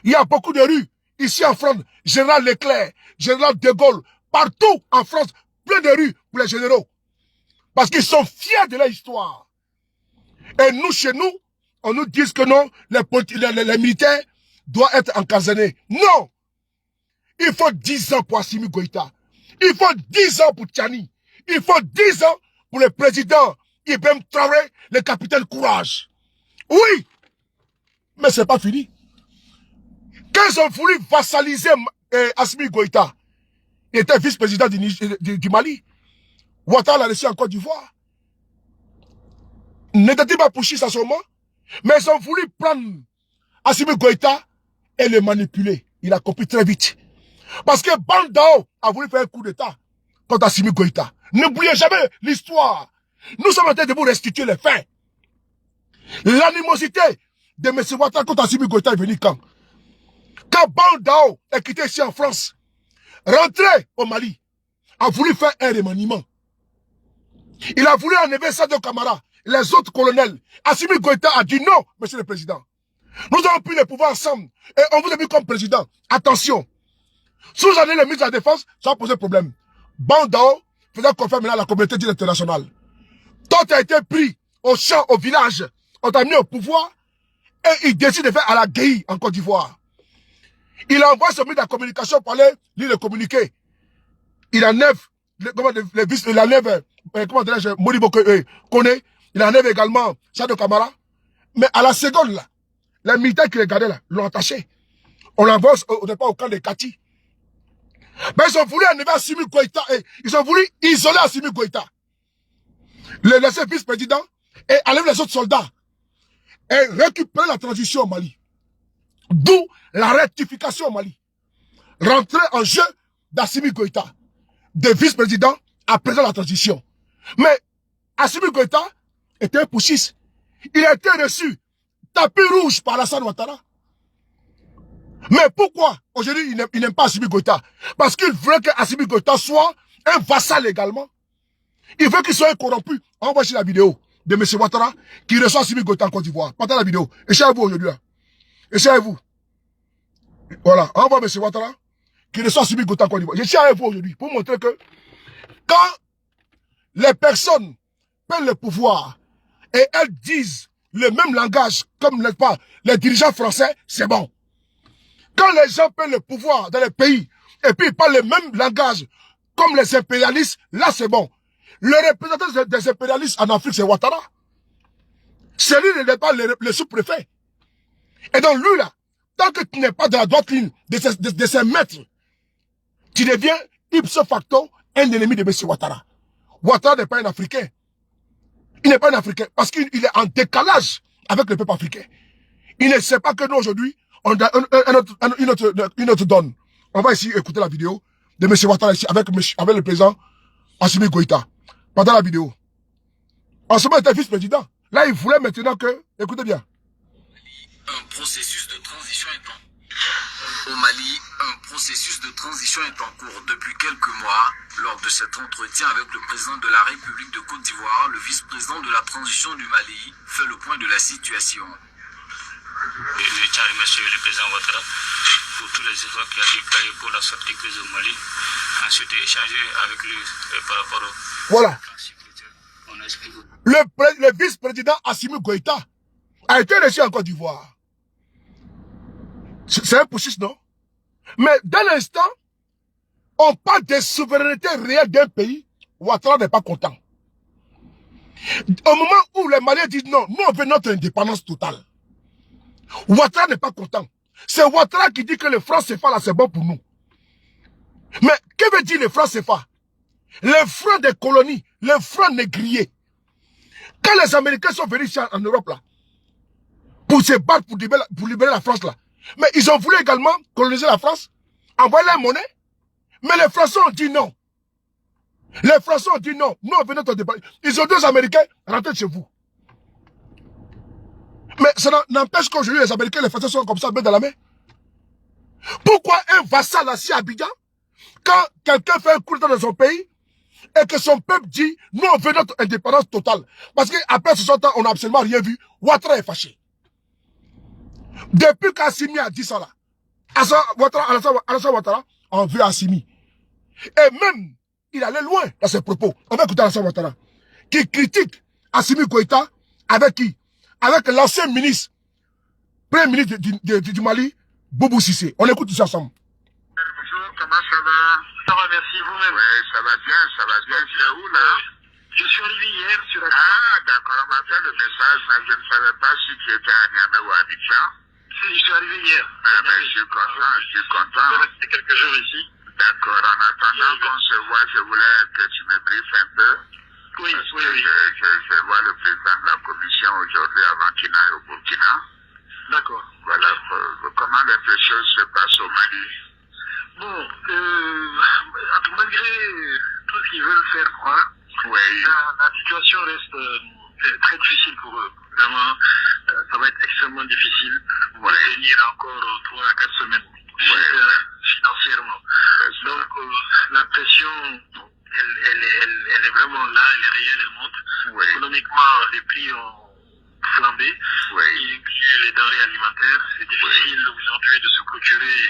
S1: Il y a beaucoup de rues. Ici en France, général Leclerc, général de Gaulle, partout en France, plein de rues pour les généraux. Parce qu'ils sont fiers de leur histoire. Et nous, chez nous, on nous dit que non, les militaires doivent être encasernés. Non! Il faut 10 ans pour Assimi Goïta. Il faut 10 ans pour Tchani. Il faut 10 ans pour le président Ibrahim Traoré, le capitaine Courage. Oui! Mais c'est pas fini. Quand ils ont voulu vassaliser Assimi Goïta, il était vice-président du Mali. Ouattara l'a reçu en Côte d'Ivoire. N'était-il pas putschiste à ce moment? Mais ils ont voulu prendre Assimi Goïta et le manipuler. Il a compris très vite. Parce que Bandao a voulu faire un coup d'État contre Assimi Goïta. N'oubliez jamais l'histoire. Nous sommes en train de vous restituer les faits. L'animosité de M. Ouattara contre Assimi Goïta est venue quand? Quand Bandao est quitté ici en France, rentré au Mali, a voulu faire un remaniement. Il a voulu enlever Sadio Kamara, les autres colonels. Assimi Goïta a dit non, monsieur le président. Nous avons pris le pouvoir ensemble et on vous a mis comme président. Attention. Si vous avez le ministre de la Défense, ça va poser problème. Bandao faisait confiance maintenant à la communauté internationale. Toi, tu as été pris au champ, au village. On t'a mis au pouvoir et il décide de faire à la guerre en Côte d'Ivoire. Il envoie son ministre de la communication pour aller lire le communiqué. Il enlève, il enlève, comment dirais-je, Modibo Kone, il enlève également Sadio Kamara. Mais à la seconde, là, les militaires qui regardaient là, l'ont attaché. On l'envoie au départ au camp de Kati. Mais ils ont voulu enlever Assimi Goïta et ils ont voulu isoler Assimi Goïta. Le laisser vice-président et enlever les autres soldats. Et récupérer la transition au Mali. D'où la rectification au Mali. Rentrer en jeu d'Assimi Goïta. De vice-président à président de la transition. Mais Assimi Goïta était un putschiste. Il a été reçu tapis rouge par Alassane Ouattara. Mais pourquoi aujourd'hui il n'aime pas Assimi Goïta? Parce qu'il veut que Assimi Goïta soit un vassal également. Il veut qu'il soit corrompu. On voit ici la vidéo de M. Ouattara qui reçoit Assimi Goïta en Côte d'Ivoire. Partez la vidéo. Essayez-vous aujourd'hui. Essayez-vous. Voilà. On voit M. Ouattara qui reçoit Assimi Goïta en Côte d'Ivoire. Essayez-vous aujourd'hui pour montrer que quand les personnes prennent le pouvoir et elles disent le même langage comme n'est-ce pas les dirigeants français, c'est bon. Quand les gens prennent le pouvoir dans les pays et puis ils parlent le même langage comme les impérialistes, là c'est bon. Le représentant des impérialistes en Afrique, c'est Ouattara. C'est lui n'est pas le sous-préfet. Et donc lui là, tant que tu n'es pas dans la droite ligne de ses maîtres, tu deviens ipso facto un ennemi de M. Ouattara. Ouattara n'est pas un Africain. Il n'est pas un Africain parce qu'il est en décalage avec le peuple africain. Il ne sait pas que nous, aujourd'hui, on a une autre donne. On va ici écouter la vidéo de M. Ouattara ici avec le président Assimi Goïta. Pendant la vidéo. En ce moment, il était vice-président. Là, il voulait maintenant que... Écoutez bien.
S6: Un processus de transition est en cours. Au Mali, un processus de transition est en cours depuis quelques mois. Lors de cet entretien avec le président de la République de Côte d'Ivoire, le vice-président de la transition du Mali fait le point de la situation.
S4: Je tiens à remercier le président Ouattara pour tous les efforts qu'il a déployés pour la sortie de crise au Mali. Ensuite, échanger avec lui par rapport au...
S1: Voilà. Le vice-président Assimi Goïta a été reçu en Côte d'Ivoire. C'est un processus, non? Mais dans l'instant, on parle de souveraineté réelle d'un pays, Ouattara n'est pas content. Au moment où les Maliens disent non, nous on veut notre indépendance totale. Ouattara n'est pas content. C'est Ouattara qui dit que le franc CFA là c'est bon pour nous. Mais que veut dire le franc CFA? Les francs des colonies, les francs négriers. Quand les Américains sont venus ici en Europe là, pour se battre pour libérer la France là, mais ils ont voulu également coloniser la France, envoyer la monnaie, mais les Français ont dit non. Les Français ont dit non. Nous on veut notre indépendance. Ils ont deux Américains, rentrez chez vous. Mais ça n'empêche qu'aujourd'hui, les Américains, les Français sont comme ça, main dans la main. Pourquoi un vassal assis à Abidjan, quand quelqu'un fait un coup d'État dans son pays, et que son peuple dit, nous on veut notre indépendance totale. Parce qu'après 60 ans, on n'a absolument rien vu. Ouattara est fâché. Depuis qu'Assimi a dit ça là, Alassane Ouattara en veut Assimi. Et même, il allait loin dans ses propos. On va écouter Alassane Ouattara, qui critique Assimi Goïta avec qui? Avec l'ancien ministre, premier ministre du Mali, Boubou Cissé. On écoute tout ça ensemble.
S4: Bonjour, comment ça va? Ça va, merci, vous-même?
S2: Oui, ça va bien, ça va bien. Tu es où là?
S4: Je suis arrivé hier sur la...
S2: Ah, d'accord, on m'a fait le message, mais je ne savais pas si tu étais à Niamey ou à Abidjan.
S4: Si, je suis arrivé hier.
S2: Ah, ben, je suis content, je suis content.
S4: Je vais rester quelques jours ici.
S2: D'accord, en attendant qu'on se voit, je voulais que tu me briefes un peu.
S4: Oui,
S2: Parce
S4: oui,
S2: que
S4: oui.
S2: Je vois le président de la commission aujourd'hui avant qu'il n'aille au Burkina.
S4: D'accord.
S2: Voilà, comment les choses se passent au Mali.
S4: Bon, malgré tout ce qu'ils veulent faire croire,
S2: Oui,
S4: la situation reste très difficile pour eux. Vraiment, ça va être extrêmement difficile de
S2: Oui.
S4: tenir encore 3 à 4 semaines financièrement.
S2: c'est ça.
S4: Donc, la pression, elle est vraiment là, elle est réelle, elle monte.
S2: Oui.
S4: Économiquement, les prix ont flambé,
S2: Oui.
S4: y inclut les denrées alimentaires. C'est difficile aujourd'hui de se procurer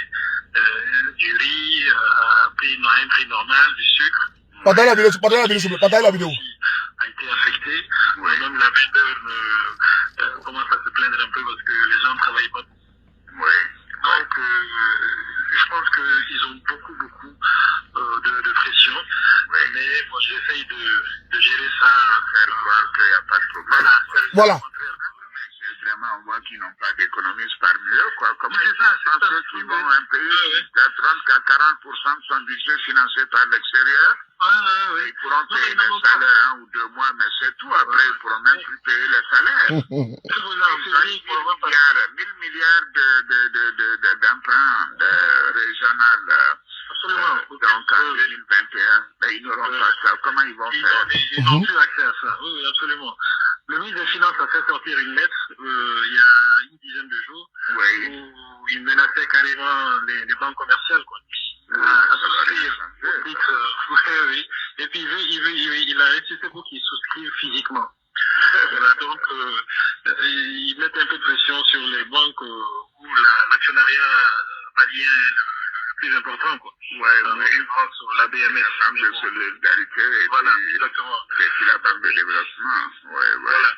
S4: du riz à un prix normal, du sucre.
S1: Partagez la vidéo, s'il vous plaît, partagez la vidéo.
S4: A été affecté.
S2: Oui.
S4: Même la main-d'œuvre commence à se plaindre un peu parce que les gens ne travaillent pas.
S2: Oui.
S4: Donc, je pense qu'ils ont beaucoup de pression.
S2: Oui.
S4: Mais moi, j'essaye de gérer ça.
S2: Faire croire qu'il n'y a pas de problème.
S1: Voilà.
S4: Au contraire.
S2: C'est vraiment, on voit qu'ils n'ont pas d'économistes parmi eux, quoi. Comment
S4: C'est
S2: ils
S4: ça,
S2: font
S4: c'est ça.
S2: ceux qui vont
S4: Oui.
S2: un pays
S4: Oui.
S2: qui a 30 à 40% de son budget financé par l'extérieur?
S4: Oui.
S2: Ils pourront
S4: Non,
S2: payer
S4: mais
S2: les salaires 1 ou 2 mois, mais c'est tout. Après, ils pourront même plus payer les salaires.
S4: Je vous
S2: Ils
S4: en
S2: ont
S4: prie,
S2: 1000 milliards d'emprunts régional.
S4: Absolument.
S2: Donc en 2021, mais ils n'auront pas ça. Comment ils vont faire?
S4: Ils n'ont plus accès à ça. Oui, absolument. Le ministre des Finances a fait sortir une lettre il y a une dizaine de jours
S2: Oui.
S4: où il menaçait carrément les banques commerciales, quoi.
S2: Oui,
S4: À
S2: ça va
S4: souscrire
S2: changer,
S4: au titre, oui. Et puis il a insisté pour qu'ils souscrivent physiquement. Voilà, donc ils mettent un peu de pression sur les banques où l'actionnariat malien est le plus important, quoi. Une banque sur la BMS.
S2: La banque de solidarité et
S4: Voilà,
S2: puis,
S4: exactement.
S2: et puis la banque de développement. Oui, oui.
S4: Voilà.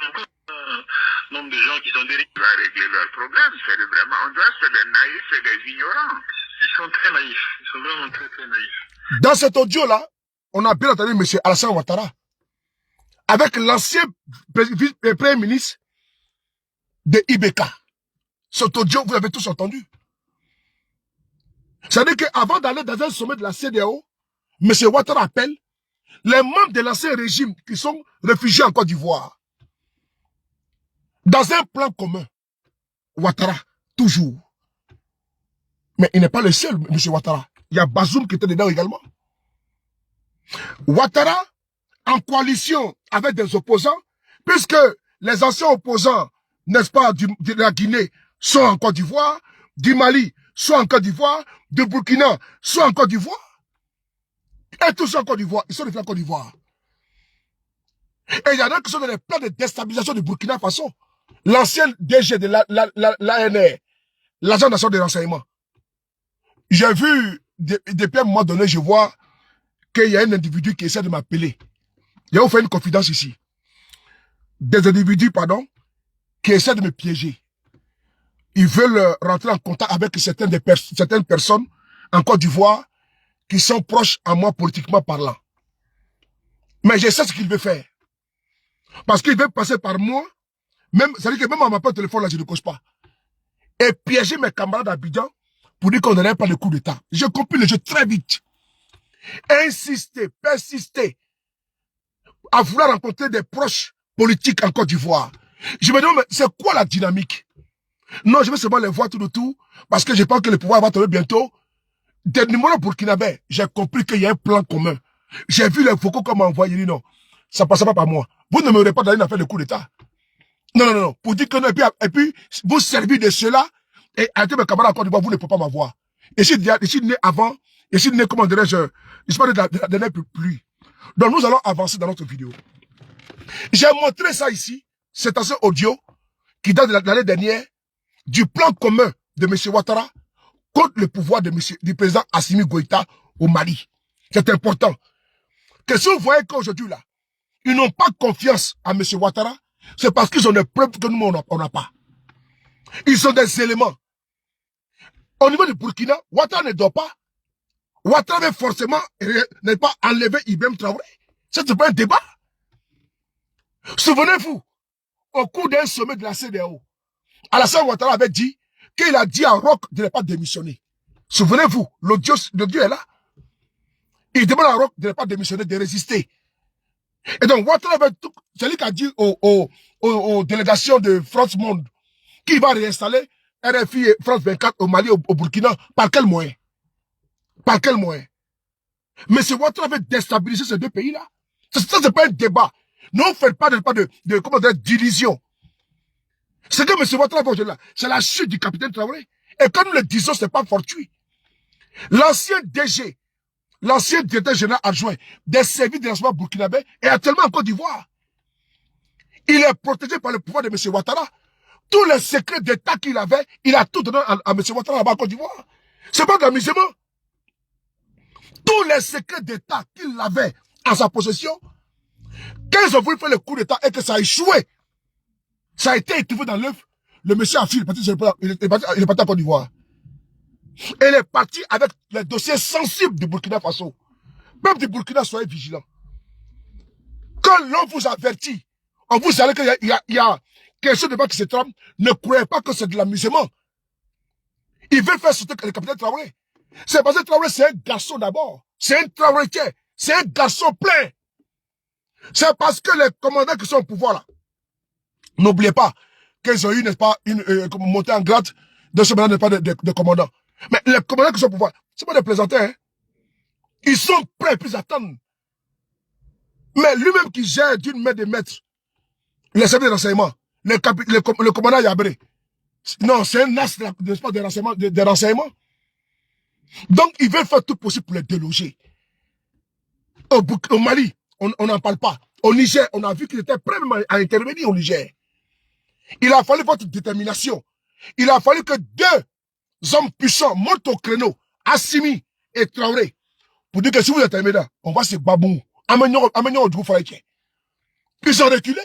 S4: Donc, un nombre de gens qui sont dérivés.
S2: On va régler leurs problèmes. C'est vraiment, on doit être des naïfs et des ignorants.
S4: Ils sont très naïfs. Ils sont vraiment très, très naïfs.
S1: Dans cet audio-là, on a bien entendu M. Alassane Ouattara avec l'ancien premier ministre de IBK. Cet audio, vous l'avez tous entendu. C'est-à-dire qu'avant d'aller dans un sommet de la CEDEAO, M. Ouattara appelle les membres de l'ancien régime qui sont réfugiés en Côte d'Ivoire, dans un plan commun, Ouattara, toujours. Mais il n'est pas le seul, M. Ouattara. Il y a Bazoum qui était dedans également. Ouattara, en coalition avec des opposants, puisque les anciens opposants, n'est-ce pas, de la Guinée, sont en Côte d'Ivoire, du Mali, sont en Côte d'Ivoire, du Burkina, sont en Côte d'Ivoire, et tous sont en Côte d'Ivoire, ils sont en Côte d'Ivoire. Et il y en a qui sont dans les plans de déstabilisation du Burkina Faso. L'ancien DG de l'ANR, l'agent national de renseignement. J'ai vu, depuis un moment donné, je vois qu'il y a un individu qui essaie de m'appeler. Je vais vous faire une confidence ici. Des individus, pardon, qui essaient de me piéger. Ils veulent rentrer en contact avec certaines personnes en Côte d'Ivoire qui sont proches à moi politiquement parlant. Mais je sais ce qu'il veut faire. Parce qu'il veut passer par moi, même, ça veut dire que même à ma téléphone là, je ne cause pas. Et piéger mes camarades d'Abidjan pour dire qu'on n'aurait pas de coup d'État. J'ai compris le jeu très vite. Insister, persister à vouloir rencontrer des proches politiques en Côte d'Ivoire. Je me demande, mais c'est quoi la dynamique? Non, je vais seulement les voir tout autour parce que je pense que le pouvoir va tomber bientôt. Des numéros burkinabés, j'ai compris qu'il y a un plan commun. J'ai vu les vocaux qu'on m'a envoyé, dit non, ça ne passera pas par moi. Vous ne m'aurez pas donné une affaire de coup d'État. Non, non, non, pour dire que non, et puis vous servez de cela, et arrêtez mes camarades en Côte d'Ivoire, vous ne pouvez pas m'avoir. Et si né avant, et si né, comment dirais-je, je parle de la dernière pluie. Donc nous allons avancer dans notre vidéo. J'ai montré ça ici, cet ancien audio, qui date de l'année dernière, du plan commun de M. Ouattara contre le pouvoir du président Assimi Goïta au Mali. C'est important. Que si vous voyez qu'aujourd'hui, là, ils n'ont pas confiance à M. Ouattara, c'est parce qu'ils ont des preuves que nous, on n'a pas. Ils ont des éléments. Au niveau du Burkina, Ouattara ne dort pas. Ouattara veut forcément ne pas enlever Ibrahim Traoré. C'est pas un débat. Souvenez-vous, au cours d'un sommet de la CEDEAO, Alassane Ouattara avait dit qu'il a dit à Roch de ne pas démissionner. Souvenez-vous, l'audio est là. Il demande à Roch de ne pas démissionner, de résister. Et donc, Ouattara avait tout, c'est lui qui a dit aux délégations de France Monde qu'il va réinstaller RFI et France 24 au Mali, au Burkina. Par quel moyen? Par quel moyen? Mais c'est Ouattara avait déstabilisé ces deux pays-là. Ça, c'est pas un débat. Ne faites pas d'illusion. Ce que M. Ouattara fait aujourd'hui, c'est la chute du capitaine Traoré. Et quand nous le disons, c'est pas fortuit. L'ancien DG, l'ancien directeur général adjoint des services de renseignement burkinabé est actuellement en Côte d'Ivoire. Il est protégé par le pouvoir de M. Ouattara. Tous les secrets d'État qu'il avait, il a tout donné à M. Ouattara là-bas en Côte d'Ivoire. C'est pas de l'amusement. Tous les secrets d'État qu'il avait en sa possession, quand ils ont voulu faire le coup d'État et que ça a échoué, ça a été étouffé dans l'œuf, le monsieur a fui, il est parti en Côte d'Ivoire. Et il est parti avec les dossiers sensibles du Burkina Faso. Même du Burkina, soyez vigilants. Quand l'on vous avertit, on vous allait qu'il y a quelque chose de bas qui se trame, ne croyez pas que c'est de l'amusement. Il veut faire sauter le capitaine Traoré. C'est parce que Traoré, c'est un garçon d'abord. C'est un Traoré, c'est un garçon plein. C'est parce que les commandants qui sont au pouvoir là, n'oubliez pas qu'ils ont eu, n'est-ce pas, une montée en grade de ce moment n'est pas de commandant. Mais les commandants qui sont au pouvoir, c'est pas des plaisantins, hein. Ils sont prêts, puis ils attendent. Mais lui-même qui gère d'une main de maître les services de renseignement, le commandant Yabré, non, c'est un as de renseignement. Donc, il veut faire tout possible pour les déloger. Au Mali, on n'en parle pas. Au Niger, on a vu qu'il était prêt à intervenir au Niger. Il a fallu votre détermination. Il a fallu que deux hommes puissants montent au créneau, Assimi et Traoré, pour dire que si vous êtes intermédiaire, on va se babou. Amenons au Djoufou Faïké. Ils ont reculé.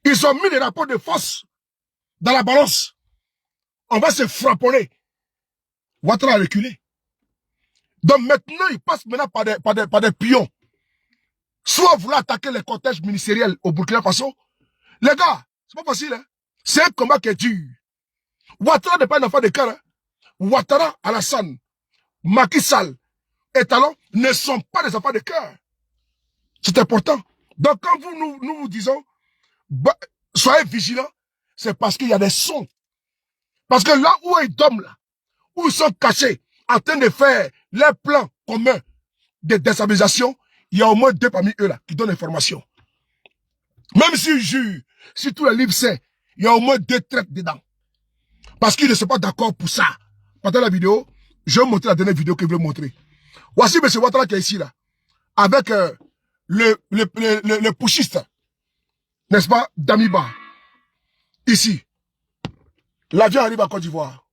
S1: Ils ont mis les rapports de force dans la balance. On va se frapponner. Ouattara a reculé. Donc maintenant, il passe maintenant par des pions. Soit vouloir attaquer les cortèges ministériels au Burkina Faso. Les gars, c'est pas facile, hein. C'est un combat qui est dur. Ouattara n'est pas un enfant de cœur, hein. Ouattara, Alassane, Macky Sall, et Talon ne sont pas des enfants de cœur. C'est important. Donc quand nous vous disons, bah, soyez vigilants, c'est parce qu'il y a des sons. Parce que là où ils dorment, là, où ils sont cachés, en train de faire les plans communs de déstabilisation, il y a au moins 2 parmi eux là qui donnent l'information. Même s'ils jurent, si tous les livres c'est, il y a au moins 2 traites dedans. Parce qu'ils ne sont pas d'accord pour ça. Pendant la vidéo, je vais vous montrer la dernière vidéo que je vais vous montrer. Voici M. Ouattara qui est ici là, avec le pushiste, n'est-ce pas, Damiba. Ici. L'avion arrive à Côte d'Ivoire.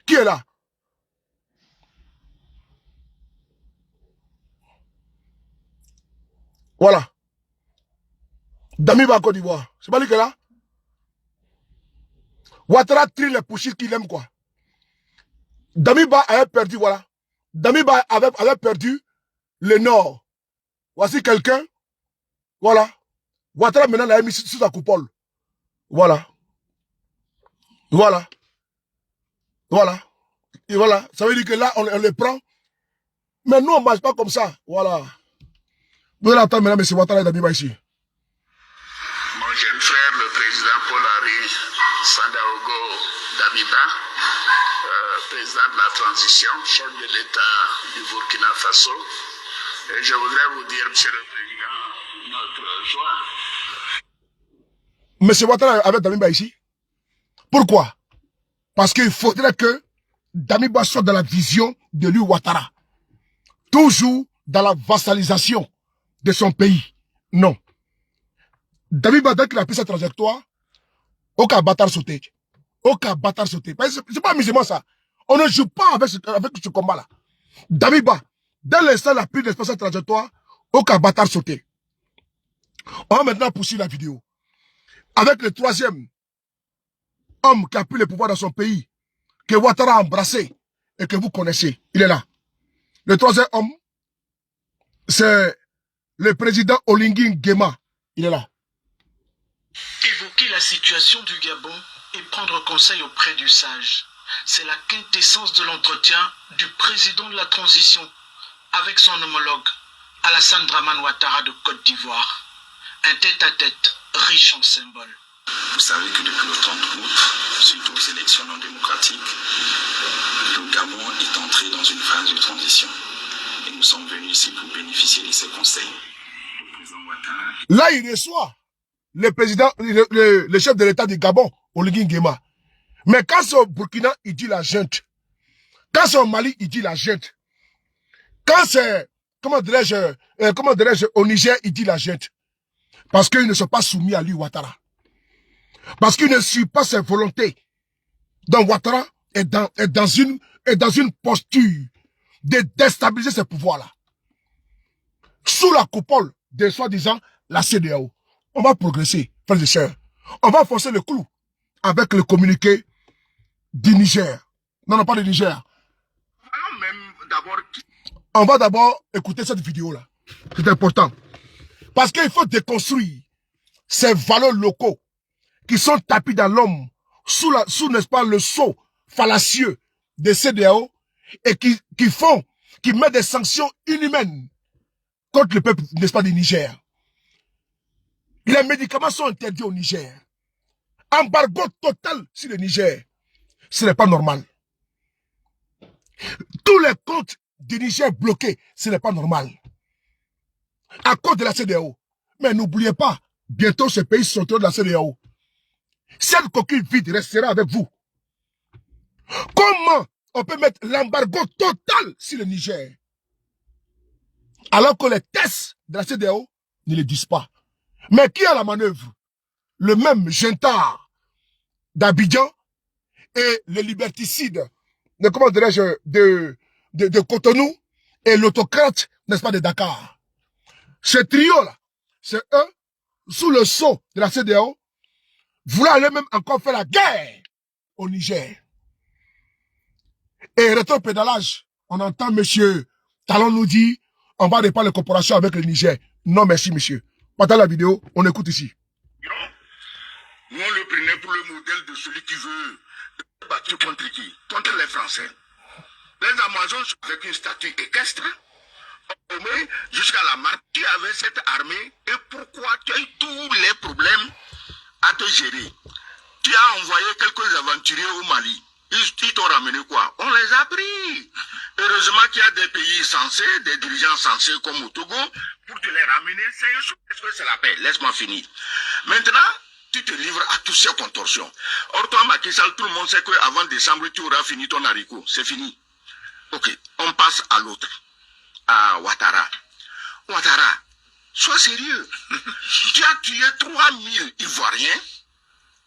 S1: Qui est là? Voilà. Damiba à Côte d'Ivoire. C'est pas lui qui est là? Ouattara trie les pushistes qu'il aime quoi. Damiba avait perdu, voilà. Damiba avait perdu le nord. Voici quelqu'un. Voilà. Ouattara maintenant l'a mis sous sa coupole. Voilà. Voilà. Voilà. Et voilà. Ça veut dire que là, on le prend. Mais nous, on ne marche pas comme ça. Voilà. Vous allez attendre maintenant, M. Ouattara et Damiba ici.
S2: Mon jeune frère, le président Paul-Henri Sandaogo Damiba, président de la transition, chef de l'État du Burkina Faso. Et je voudrais vous dire, monsieur le président, notre joie.
S1: M. Ouattara avec Damiba ici. Pourquoi? Parce qu'il faudrait que Damiba soit dans la vision de lui Ouattara. Toujours dans la vassalisation de son pays. Non. Damiba, dès qu'il a pris sa trajectoire, aucun bâtard sauté. Aucun bâtard sauté. C'est pas amusement ça. On ne joue pas avec ce combat-là. Damiba, dès l'instant il a pris sa trajectoire, aucun bâtard sauté. On va maintenant poursuivre la vidéo. Avec le 3e homme qui a pris le pouvoir dans son pays, que Ouattara a embrassé et que vous connaissez. Il est là. Le 3e homme, c'est le président Oligui Nguema. Il est là.
S5: Évoquer la situation du Gabon et prendre conseil auprès du sage, c'est la quintessence de l'entretien du président de la transition avec son homologue Alassane Dramane Ouattara de Côte d'Ivoire. Un tête-à-tête riche en symboles.
S6: Vous savez que depuis le 30 août, suite aux élections non démocratiques, le Gabon est entré dans une phase de transition. Et nous sommes venus ici pour bénéficier de ces conseils. Le président Ouattara...
S1: Là, il reçoit le président, le chef de l'État du Gabon, Oligui Nguema. Mais quand c'est au Burkina, il dit la junte. Quand c'est au Mali, il dit la junte. Quand c'est, comment dirais-je, au Niger, il dit la junte. Parce qu'ils ne sont pas soumis à lui, Ouattara. Parce qu'il ne suit pas ses volontés. Donc Ouattara est dans une posture de déstabiliser ses pouvoirs-là. Sous la coupole de soi-disant la CEDEAO. On va progresser, frères et sœurs. On va forcer le clou avec le communiqué du Niger. Non, pas du Niger. On va d'abord écouter cette vidéo-là. C'est important. Parce qu'il faut déconstruire ces valeurs locaux qui sont tapis dans l'homme sous n'est-ce pas, le sceau fallacieux des CEDEAO et qui mettent des sanctions inhumaines contre le peuple, n'est-ce pas, du Niger. Les médicaments sont interdits au Niger. Embargo total sur le Niger. Ce n'est pas normal. Tous les comptes du Niger bloqués, ce n'est pas normal. À cause de la CEDEAO. Mais n'oubliez pas, bientôt ce pays sortira de la CEDEAO. Cette coquille vide restera avec vous. Comment on peut mettre l'embargo total sur le Niger alors que les tests de la CEDEAO ne le disent pas? Mais qui a la manœuvre? Le même Gentard d'Abidjan et le liberticide de Cotonou et l'autocrate, n'est-ce pas, de Dakar. Ce trio-là, c'est eux, sous le sceau de la CEDEAO, voulaient aller même encore faire la guerre au Niger. Et rétro-pédalage, on entend monsieur Talon nous dit, on va reprendre les corporations avec le Niger. Non, merci, monsieur. Pendant la vidéo, on écoute ici.
S2: Nous, on le prenait pour le modèle de celui qui veut battre contre qui? Contre les Français. Les Amazones sont avec une statue équestre. Jusqu'à la Martinique, tu avais cette armée. Et pourquoi tu as eu tous les problèmes à te gérer? Tu as envoyé quelques aventuriers au Mali. Ils t'ont ramené quoi? On les a pris. Heureusement qu'il y a des pays sensés, des dirigeants sensés comme au Togo, pour te les ramener. Est-ce que c'est la paix? Laisse-moi finir. Maintenant, tu te livres à toutes ces contorsions. Or, toi, Macky Sall, tout le monde sait qu'avant décembre, tu auras fini ton haricot. C'est fini. Ok, on passe à l'autre. À Ouattara. Ouattara, sois sérieux. Tu as tué 3000 Ivoiriens.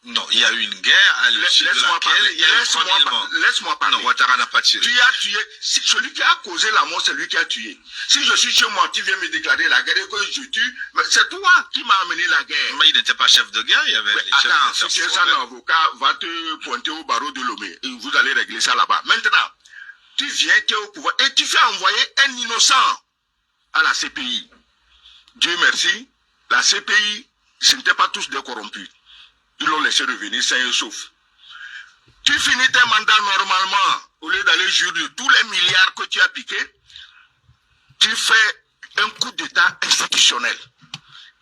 S7: Non, il y a eu une guerre à l'issue de laquelle il y a eu 3000 morts.
S2: Laisse-moi parler.
S7: Non, Ouattara n'a pas tiré.
S2: Tu as tué. Celui qui a causé la mort, c'est lui qui a tué. Si je suis chez moi, tu viens me déclarer la guerre et que je tue, c'est toi qui m'as amené la guerre.
S7: Mais il n'était pas chef de guerre, il y avait les chefs
S2: attends,
S7: de
S2: si tu es un avocat, va te pointer au barreau de Lomé. Et vous allez régler ça là-bas. Maintenant, tu viens, tu es au pouvoir et tu fais envoyer un innocent à la CPI. Dieu merci, la CPI, ce n'étaient pas tous des corrompus. Ils l'ont laissé revenir sain et sauf. Tu finis tes mandats normalement, au lieu d'aller jurer de tous les milliards que tu as piqués, tu fais un coup d'État institutionnel.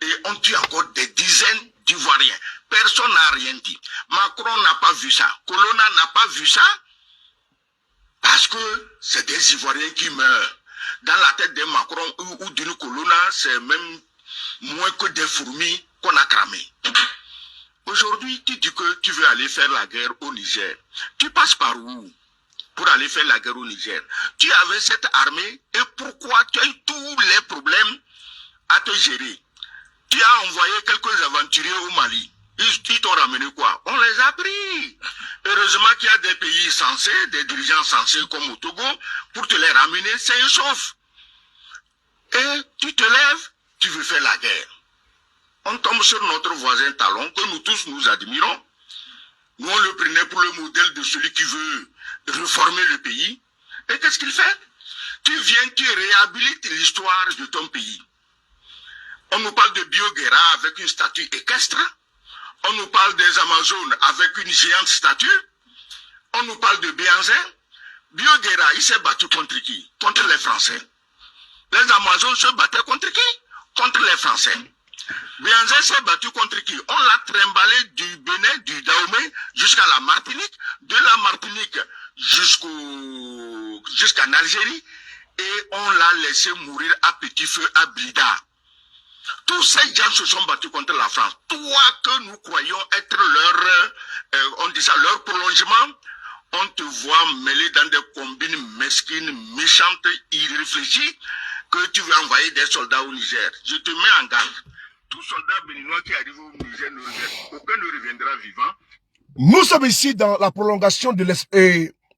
S2: Et on tue encore des dizaines d'Ivoiriens. Personne n'a rien dit. Macron n'a pas vu ça. Colonna n'a pas vu ça. Parce que c'est des Ivoiriens qui meurent. Dans la tête de Macron ou d'une Colonna, c'est même moins que des fourmis qu'on a cramées. Aujourd'hui, tu dis que tu veux aller faire la guerre au Niger. Tu passes par où pour aller faire la guerre au Niger? Tu avais cette armée et pourquoi tu as eu tous les problèmes à te gérer? Tu as envoyé quelques aventuriers au Mali. Ils t'ont ramené quoi? On les a pris. Heureusement qu'il y a des pays sensés, des dirigeants sensés comme au Togo, pour te les ramener sains et saufs. Et tu te lèves, tu veux faire la guerre. On tombe sur notre voisin Talon, que nous tous nous admirons. Nous, on le prenait pour le modèle de celui qui veut réformer le pays. Et qu'est-ce qu'il fait? Tu viens, tu réhabilites l'histoire de ton pays. On nous parle de Bioguera avec une statue équestre. On nous parle des Amazones avec une géante statue. On nous parle de Bianzin. Bioguera, il s'est battu contre qui? Contre les Français. Les Amazones se battaient contre qui? Contre les Français. Bianzin s'est battu contre qui? On l'a trimballé du Bénin, du Dahomey jusqu'à la Martinique, de la Martinique jusqu'en Algérie, et on l'a laissé mourir à petit feu à Blida. Tous ces gens se sont battus contre la France. Toi que nous croyons être leur prolongement, on te voit mêlé dans des combines mesquines, méchantes, irréfléchies, que tu veux envoyer des soldats au Niger. Je te mets en garde. Tout soldat béninois qui arrive au Niger, aucun ne reviendra vivant.
S1: Nous sommes ici dans la prolongation de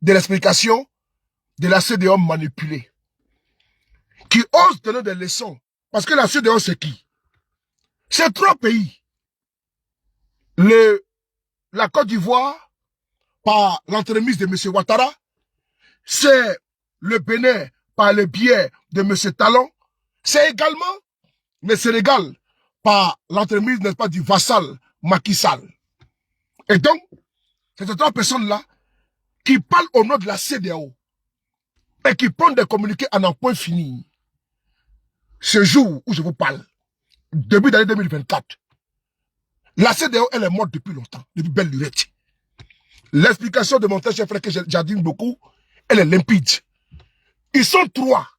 S1: l'explication de la CEDEAO manipulée, qui ose donner des leçons. Parce que la CEDEAO, c'est qui? C'est 3 pays. La Côte d'Ivoire, par l'entremise de M. Ouattara. C'est le Bénin, par le biais de M. Talon. C'est également le Sénégal, par l'entremise, n'est-ce pas, du vassal Macky Sall. Et donc, c'est ces 3 personnes-là qui parlent au nom de la CEDEAO et qui prennent des communiqués à n'en point fini. Ce jour où je vous parle, début d'année 2024, la CEDEAO, elle est morte depuis longtemps, depuis belle lurette. L'explication de mon cher frère que j'admire beaucoup, elle est limpide. Ils sont 3.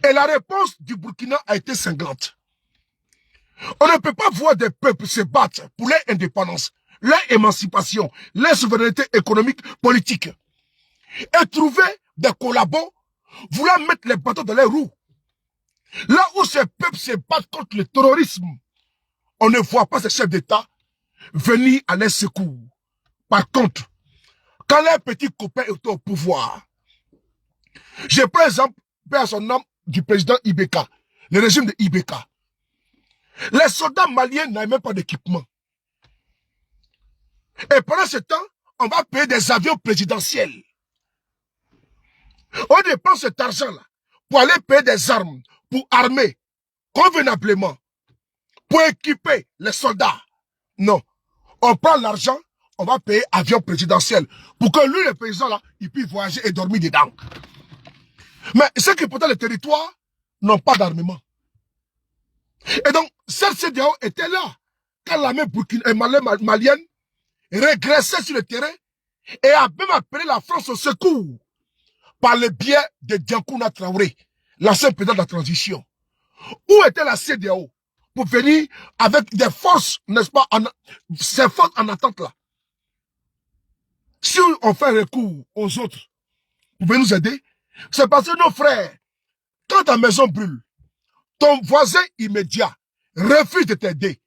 S1: Et la réponse du Burkina a été cinglante. On ne peut pas voir des peuples se battre pour leur indépendance, leur émancipation, leur souveraineté économique, politique. Et trouver des collabos, vouloir mettre les bâtons dans les roues. Là où ces peuples se battent contre le terrorisme, on ne voit pas ces chefs d'État venir à leur secours. Par contre, quand leurs petits copains étaient au pouvoir, j'ai par exemple, à son nom du président Ibeka, le régime de Ibeka. Les soldats maliens n'avaient même pas d'équipement. Et pendant ce temps, on va payer des avions présidentiels. On dépense cet argent-là pour aller payer des armes, pour armer convenablement, pour équiper les soldats. Non. On prend l'argent, on va payer avion présidentiel pour que lui, le président, là, il puisse voyager et dormir dedans. Mais ceux qui pourtant les territoires n'ont pas d'armement. Et donc, cette CEDEAO était là quand l'armée malienne régressait sur le terrain et a même appelé la France au secours par le biais de Diankouna Traoré, l'ancien président de la transition. Où était la CEDEAO pour venir avec des forces, n'est-ce pas, ces forces en attente là? Si on fait recours aux autres pour venir nous aider, c'est parce que nos frères, quand ta maison brûle, ton voisin immédiat refuse de t'aider,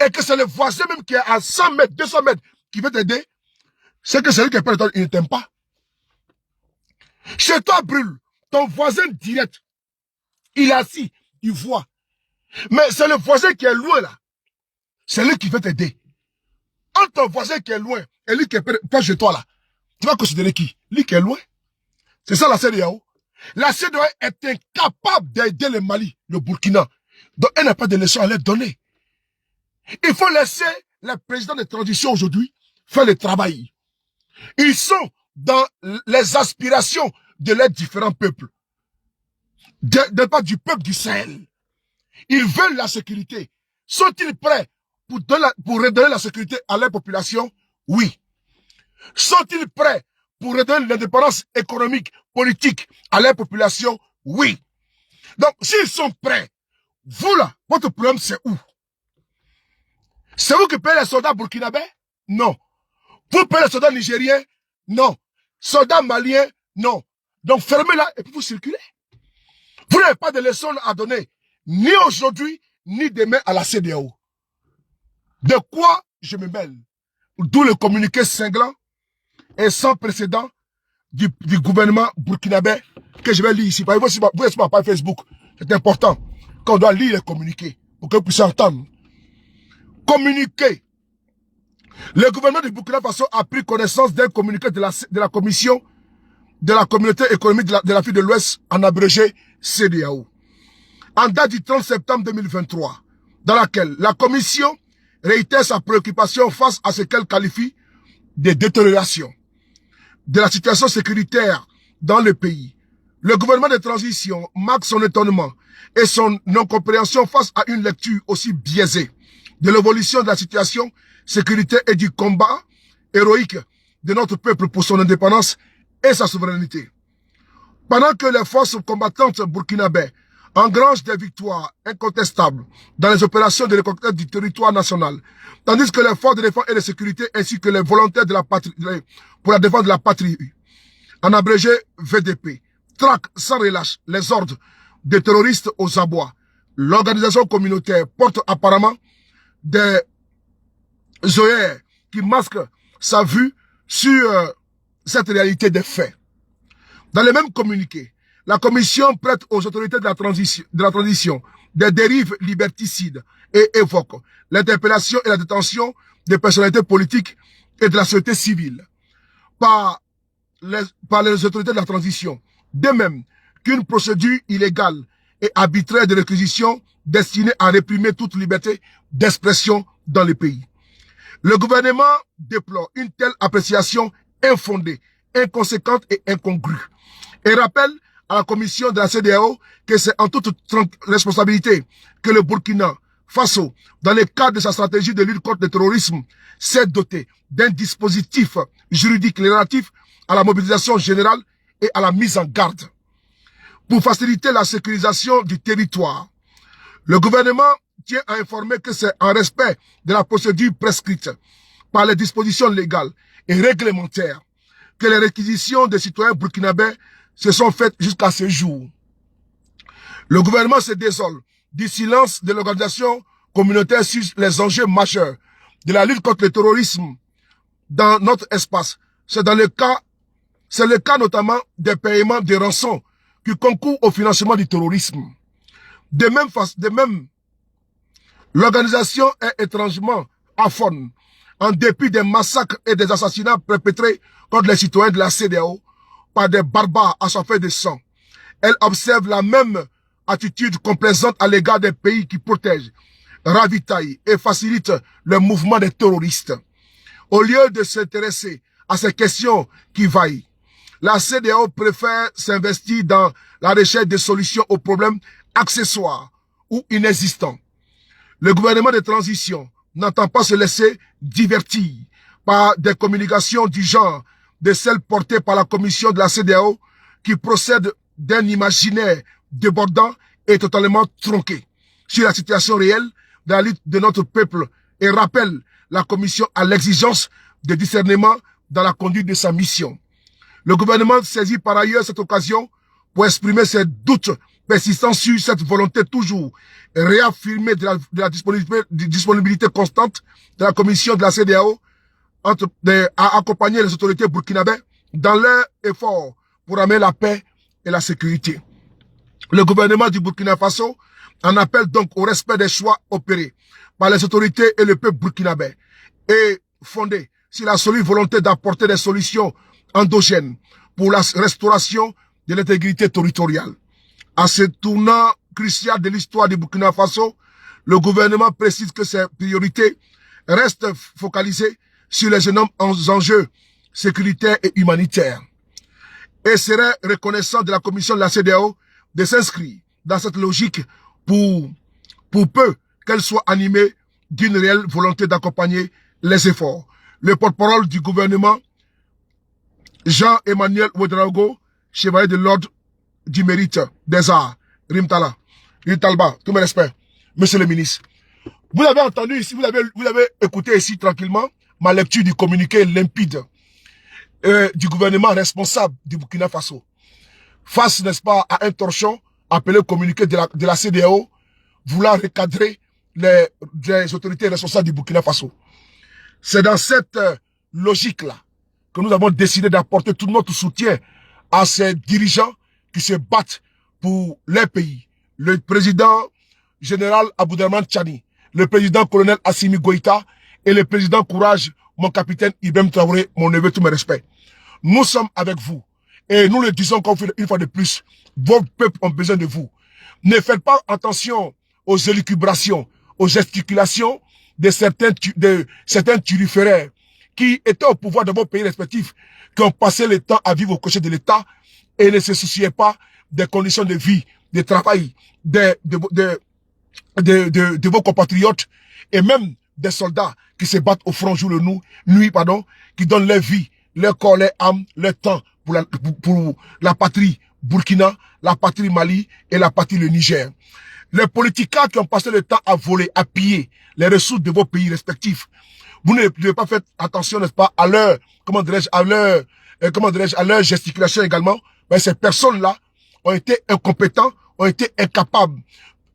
S1: et que c'est le voisin même qui est à 100 mètres, 200 mètres, qui veut t'aider, c'est que celui qui est près de toi, il ne t'aime pas. Chez toi brûle, ton voisin direct, il est assis, il voit. Mais c'est le voisin qui est loin là, c'est lui qui veut t'aider. Entre ton voisin qui est loin et lui qui est près chez toi là, tu vas considérer qui? Lui qui est loin. C'est ça la CEDEAO. La CEDEAO est incapable d'aider le Mali, le Burkina. Donc elle n'a pas de leçon à leur donner. Il faut laisser les présidents de transition aujourd'hui faire le travail. Ils sont dans les aspirations de leurs différents peuples. De part du peuple du Sahel. Ils veulent la sécurité. Sont-ils prêts pour redonner la sécurité à leur population? Oui. Sont-ils prêts pour redonner l'indépendance économique, politique à leur population? Oui. Donc, s'ils sont prêts, vous là, votre problème c'est où? C'est vous qui payez les soldats burkinabés? Non. Vous payez les soldats nigériens? Non. Soldats maliens? Non. Donc, fermez-la et puis vous circulez. Vous n'avez pas de leçons à donner, ni aujourd'hui, ni demain à la CEDEAO. De quoi je me mêle? D'où le communiqué cinglant et sans précédent du gouvernement burkinabé que je vais lire ici. Vous êtes sur ma page Facebook. C'est important qu'on doit lire les communiqués pour que vous puissiez entendre. Communiqué. Le gouvernement du Burkina Faso a pris connaissance d'un communiqué de la commission de la communauté économique de l'Afrique de l'Ouest, en abrégé CEDEAO, en date du 30 septembre 2023, dans laquelle la commission réitère sa préoccupation face à ce qu'elle qualifie de détérioration de la situation sécuritaire dans le pays. Le gouvernement de transition marque son étonnement et son non-compréhension face à une lecture aussi biaisée de l'évolution de la situation sécuritaire et du combat héroïque de notre peuple pour son indépendance et sa souveraineté. Pendant que les forces combattantes burkinabées engrangent des victoires incontestables dans les opérations de reconquête du territoire national, tandis que les forces de défense et de sécurité ainsi que les volontaires de la patrie, pour la défense de la patrie, en abrégé VDP, traquent sans relâche les ordres des terroristes aux abois. L'organisation communautaire porte apparemment des œillères qui masquent sa vue sur cette réalité des faits. Dans le même communiqué, la commission prête aux autorités de la transition des dérives liberticides et évoque l'interpellation et la détention des personnalités politiques et de la société civile par les autorités de la transition, de même qu'une procédure illégale et arbitraire de réquisition destinée à réprimer toute liberté d'expression dans le pays. Le gouvernement déplore une telle appréciation infondée, inconséquente et incongrue, et rappelle à la commission de la CEDEAO que c'est en toute responsabilité que le Burkina Faso, dans le cadre de sa stratégie de lutte contre le terrorisme, s'est doté d'un dispositif juridique relatif à la mobilisation générale et à la mise en garde. Pour faciliter la sécurisation du territoire, le gouvernement tient à informer que c'est en respect de la procédure prescrite par les dispositions légales et réglementaires que les réquisitions des citoyens burkinabés se sont faites jusqu'à ce jour. Le gouvernement se désole du silence de l'organisation communautaire sur les enjeux majeurs de la lutte contre le terrorisme dans notre espace. C'est le cas notamment des paiements de rançons qui concourent au financement du terrorisme. De même, l'organisation est étrangement aphone, en dépit des massacres et des assassinats perpétrés contre les citoyens de la CEDEAO par des barbares assoiffés de sang. Elle observe la même attitude complaisante à l'égard des pays qui protègent, ravitaillent et facilitent le mouvement des terroristes. Au lieu de s'intéresser à ces questions qui vaillent, la CEDEAO préfère s'investir dans la recherche de solutions aux problèmes accessoires ou inexistants. Le gouvernement de transition n'entend pas se laisser divertir par des communications du genre de celles portées par la commission de la CEDEAO qui procède d'un imaginaire débordant et totalement tronqué sur la situation réelle de la lutte de notre peuple et rappelle la commission à l'exigence de discernement dans la conduite de sa mission. Le gouvernement saisit par ailleurs cette occasion pour exprimer ses doutes persistants sur cette volonté toujours réaffirmée de la disponibilité constante de la commission de la CEDEAO à accompagner les autorités burkinabées dans leur effort pour amener la paix et la sécurité. Le gouvernement du Burkina Faso en appelle donc au respect des choix opérés par les autorités et le peuple burkinabé et fondé sur la solide volonté d'apporter des solutions endogènes pour la restauration de l'intégrité territoriale. À ce tournant crucial de l'histoire du Burkina Faso, le gouvernement précise que ses priorités restent focalisées sur les énormes enjeux sécuritaires et humanitaires et serait reconnaissant de la commission de la CEDEAO de s'inscrire dans cette logique pour peu qu'elle soit animée d'une réelle volonté d'accompagner les efforts. Le porte-parole du gouvernement, Jean-Emmanuel Ouedraogo, chevalier de l'ordre du mérite des arts, Rimtala, Talba, tous mes respects, monsieur le ministre. Vous avez entendu ici, vous avez écouté ici tranquillement ma lecture du communiqué limpide du gouvernement responsable du Burkina Faso. Face, n'est-ce pas, à un torchon appelé communiqué de la CEDEAO, voulant recadrer les autorités responsables du Burkina Faso. C'est dans cette logique-là que nous avons décidé d'apporter tout notre soutien à ces dirigeants qui se battent pour leur pays. Le président général Abouderman Tchani, le président colonel Assimi Goïta et le président Courage, mon capitaine Ibrahim Traoré, mon neveu, tous mes respects. Nous sommes avec vous. Et nous le disons une fois de plus, vos peuples ont besoin de vous. Ne faites pas attention aux élucubrations, aux gesticulations de certains turiféraires qui étaient au pouvoir de vos pays respectifs, qui ont passé le temps à vivre au crochet de l'État et ne se souciaient pas des conditions de vie, de travail, de vos compatriotes et même des soldats qui se battent au front jour et nuit, qui donnent leur vie, leur corps, leur âme, leur temps pour la patrie Burkina, la patrie Mali et la patrie le Niger. Les politiciens qui ont passé le temps à voler, à piller les ressources de vos pays respectifs, vous ne devez pas faire attention, n'est-ce pas, à leur, à leur gesticulation également. Mais ces personnes-là ont été incompétents, ont été incapables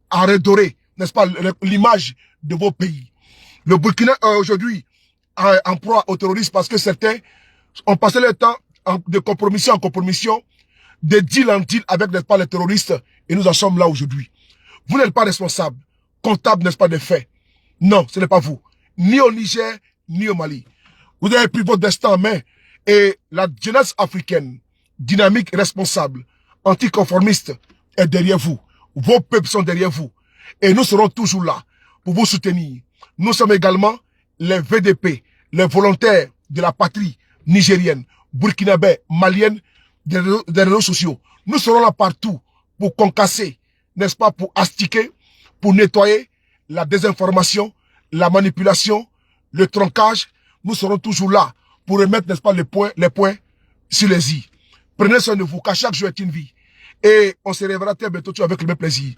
S1: à redorer, n'est-ce pas, l'image de vos pays. Le Burkina aujourd'hui en proie aux terroristes parce que certains ont passé le temps de compromission en compromission, de deal en deal avec, n'est-ce pas, les terroristes, et nous en sommes là aujourd'hui. Vous n'êtes pas responsable, comptable, n'est-ce pas, des faits. Non, ce n'est pas vous. Ni au Niger, ni au Mali. Vous avez pris votre destin en main, et la jeunesse africaine, dynamique, responsable, anticonformiste, est derrière vous. Vos peuples sont derrière vous. Et nous serons toujours là pour vous soutenir. Nous sommes également les VDP, les volontaires de la patrie nigérienne, burkinabé, malienne, des réseaux sociaux. Nous serons là partout pour concasser, n'est-ce pas, pour astiquer, pour nettoyer la désinformation, la manipulation, le troncage. Nous serons toujours là pour remettre, n'est-ce pas, les points sur les i. Prenez soin de vous, car chaque jour est une vie. Et on se reverra très bientôt avec le même plaisir.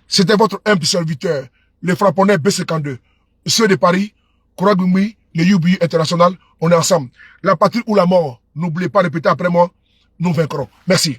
S1: C'était votre humble serviteur, le frapponnais B52. Ceux de Paris, Kouragumi, le UBU International, on est ensemble. La patrie ou la mort, n'oubliez pas de répéter après moi, nous vaincrons. Merci.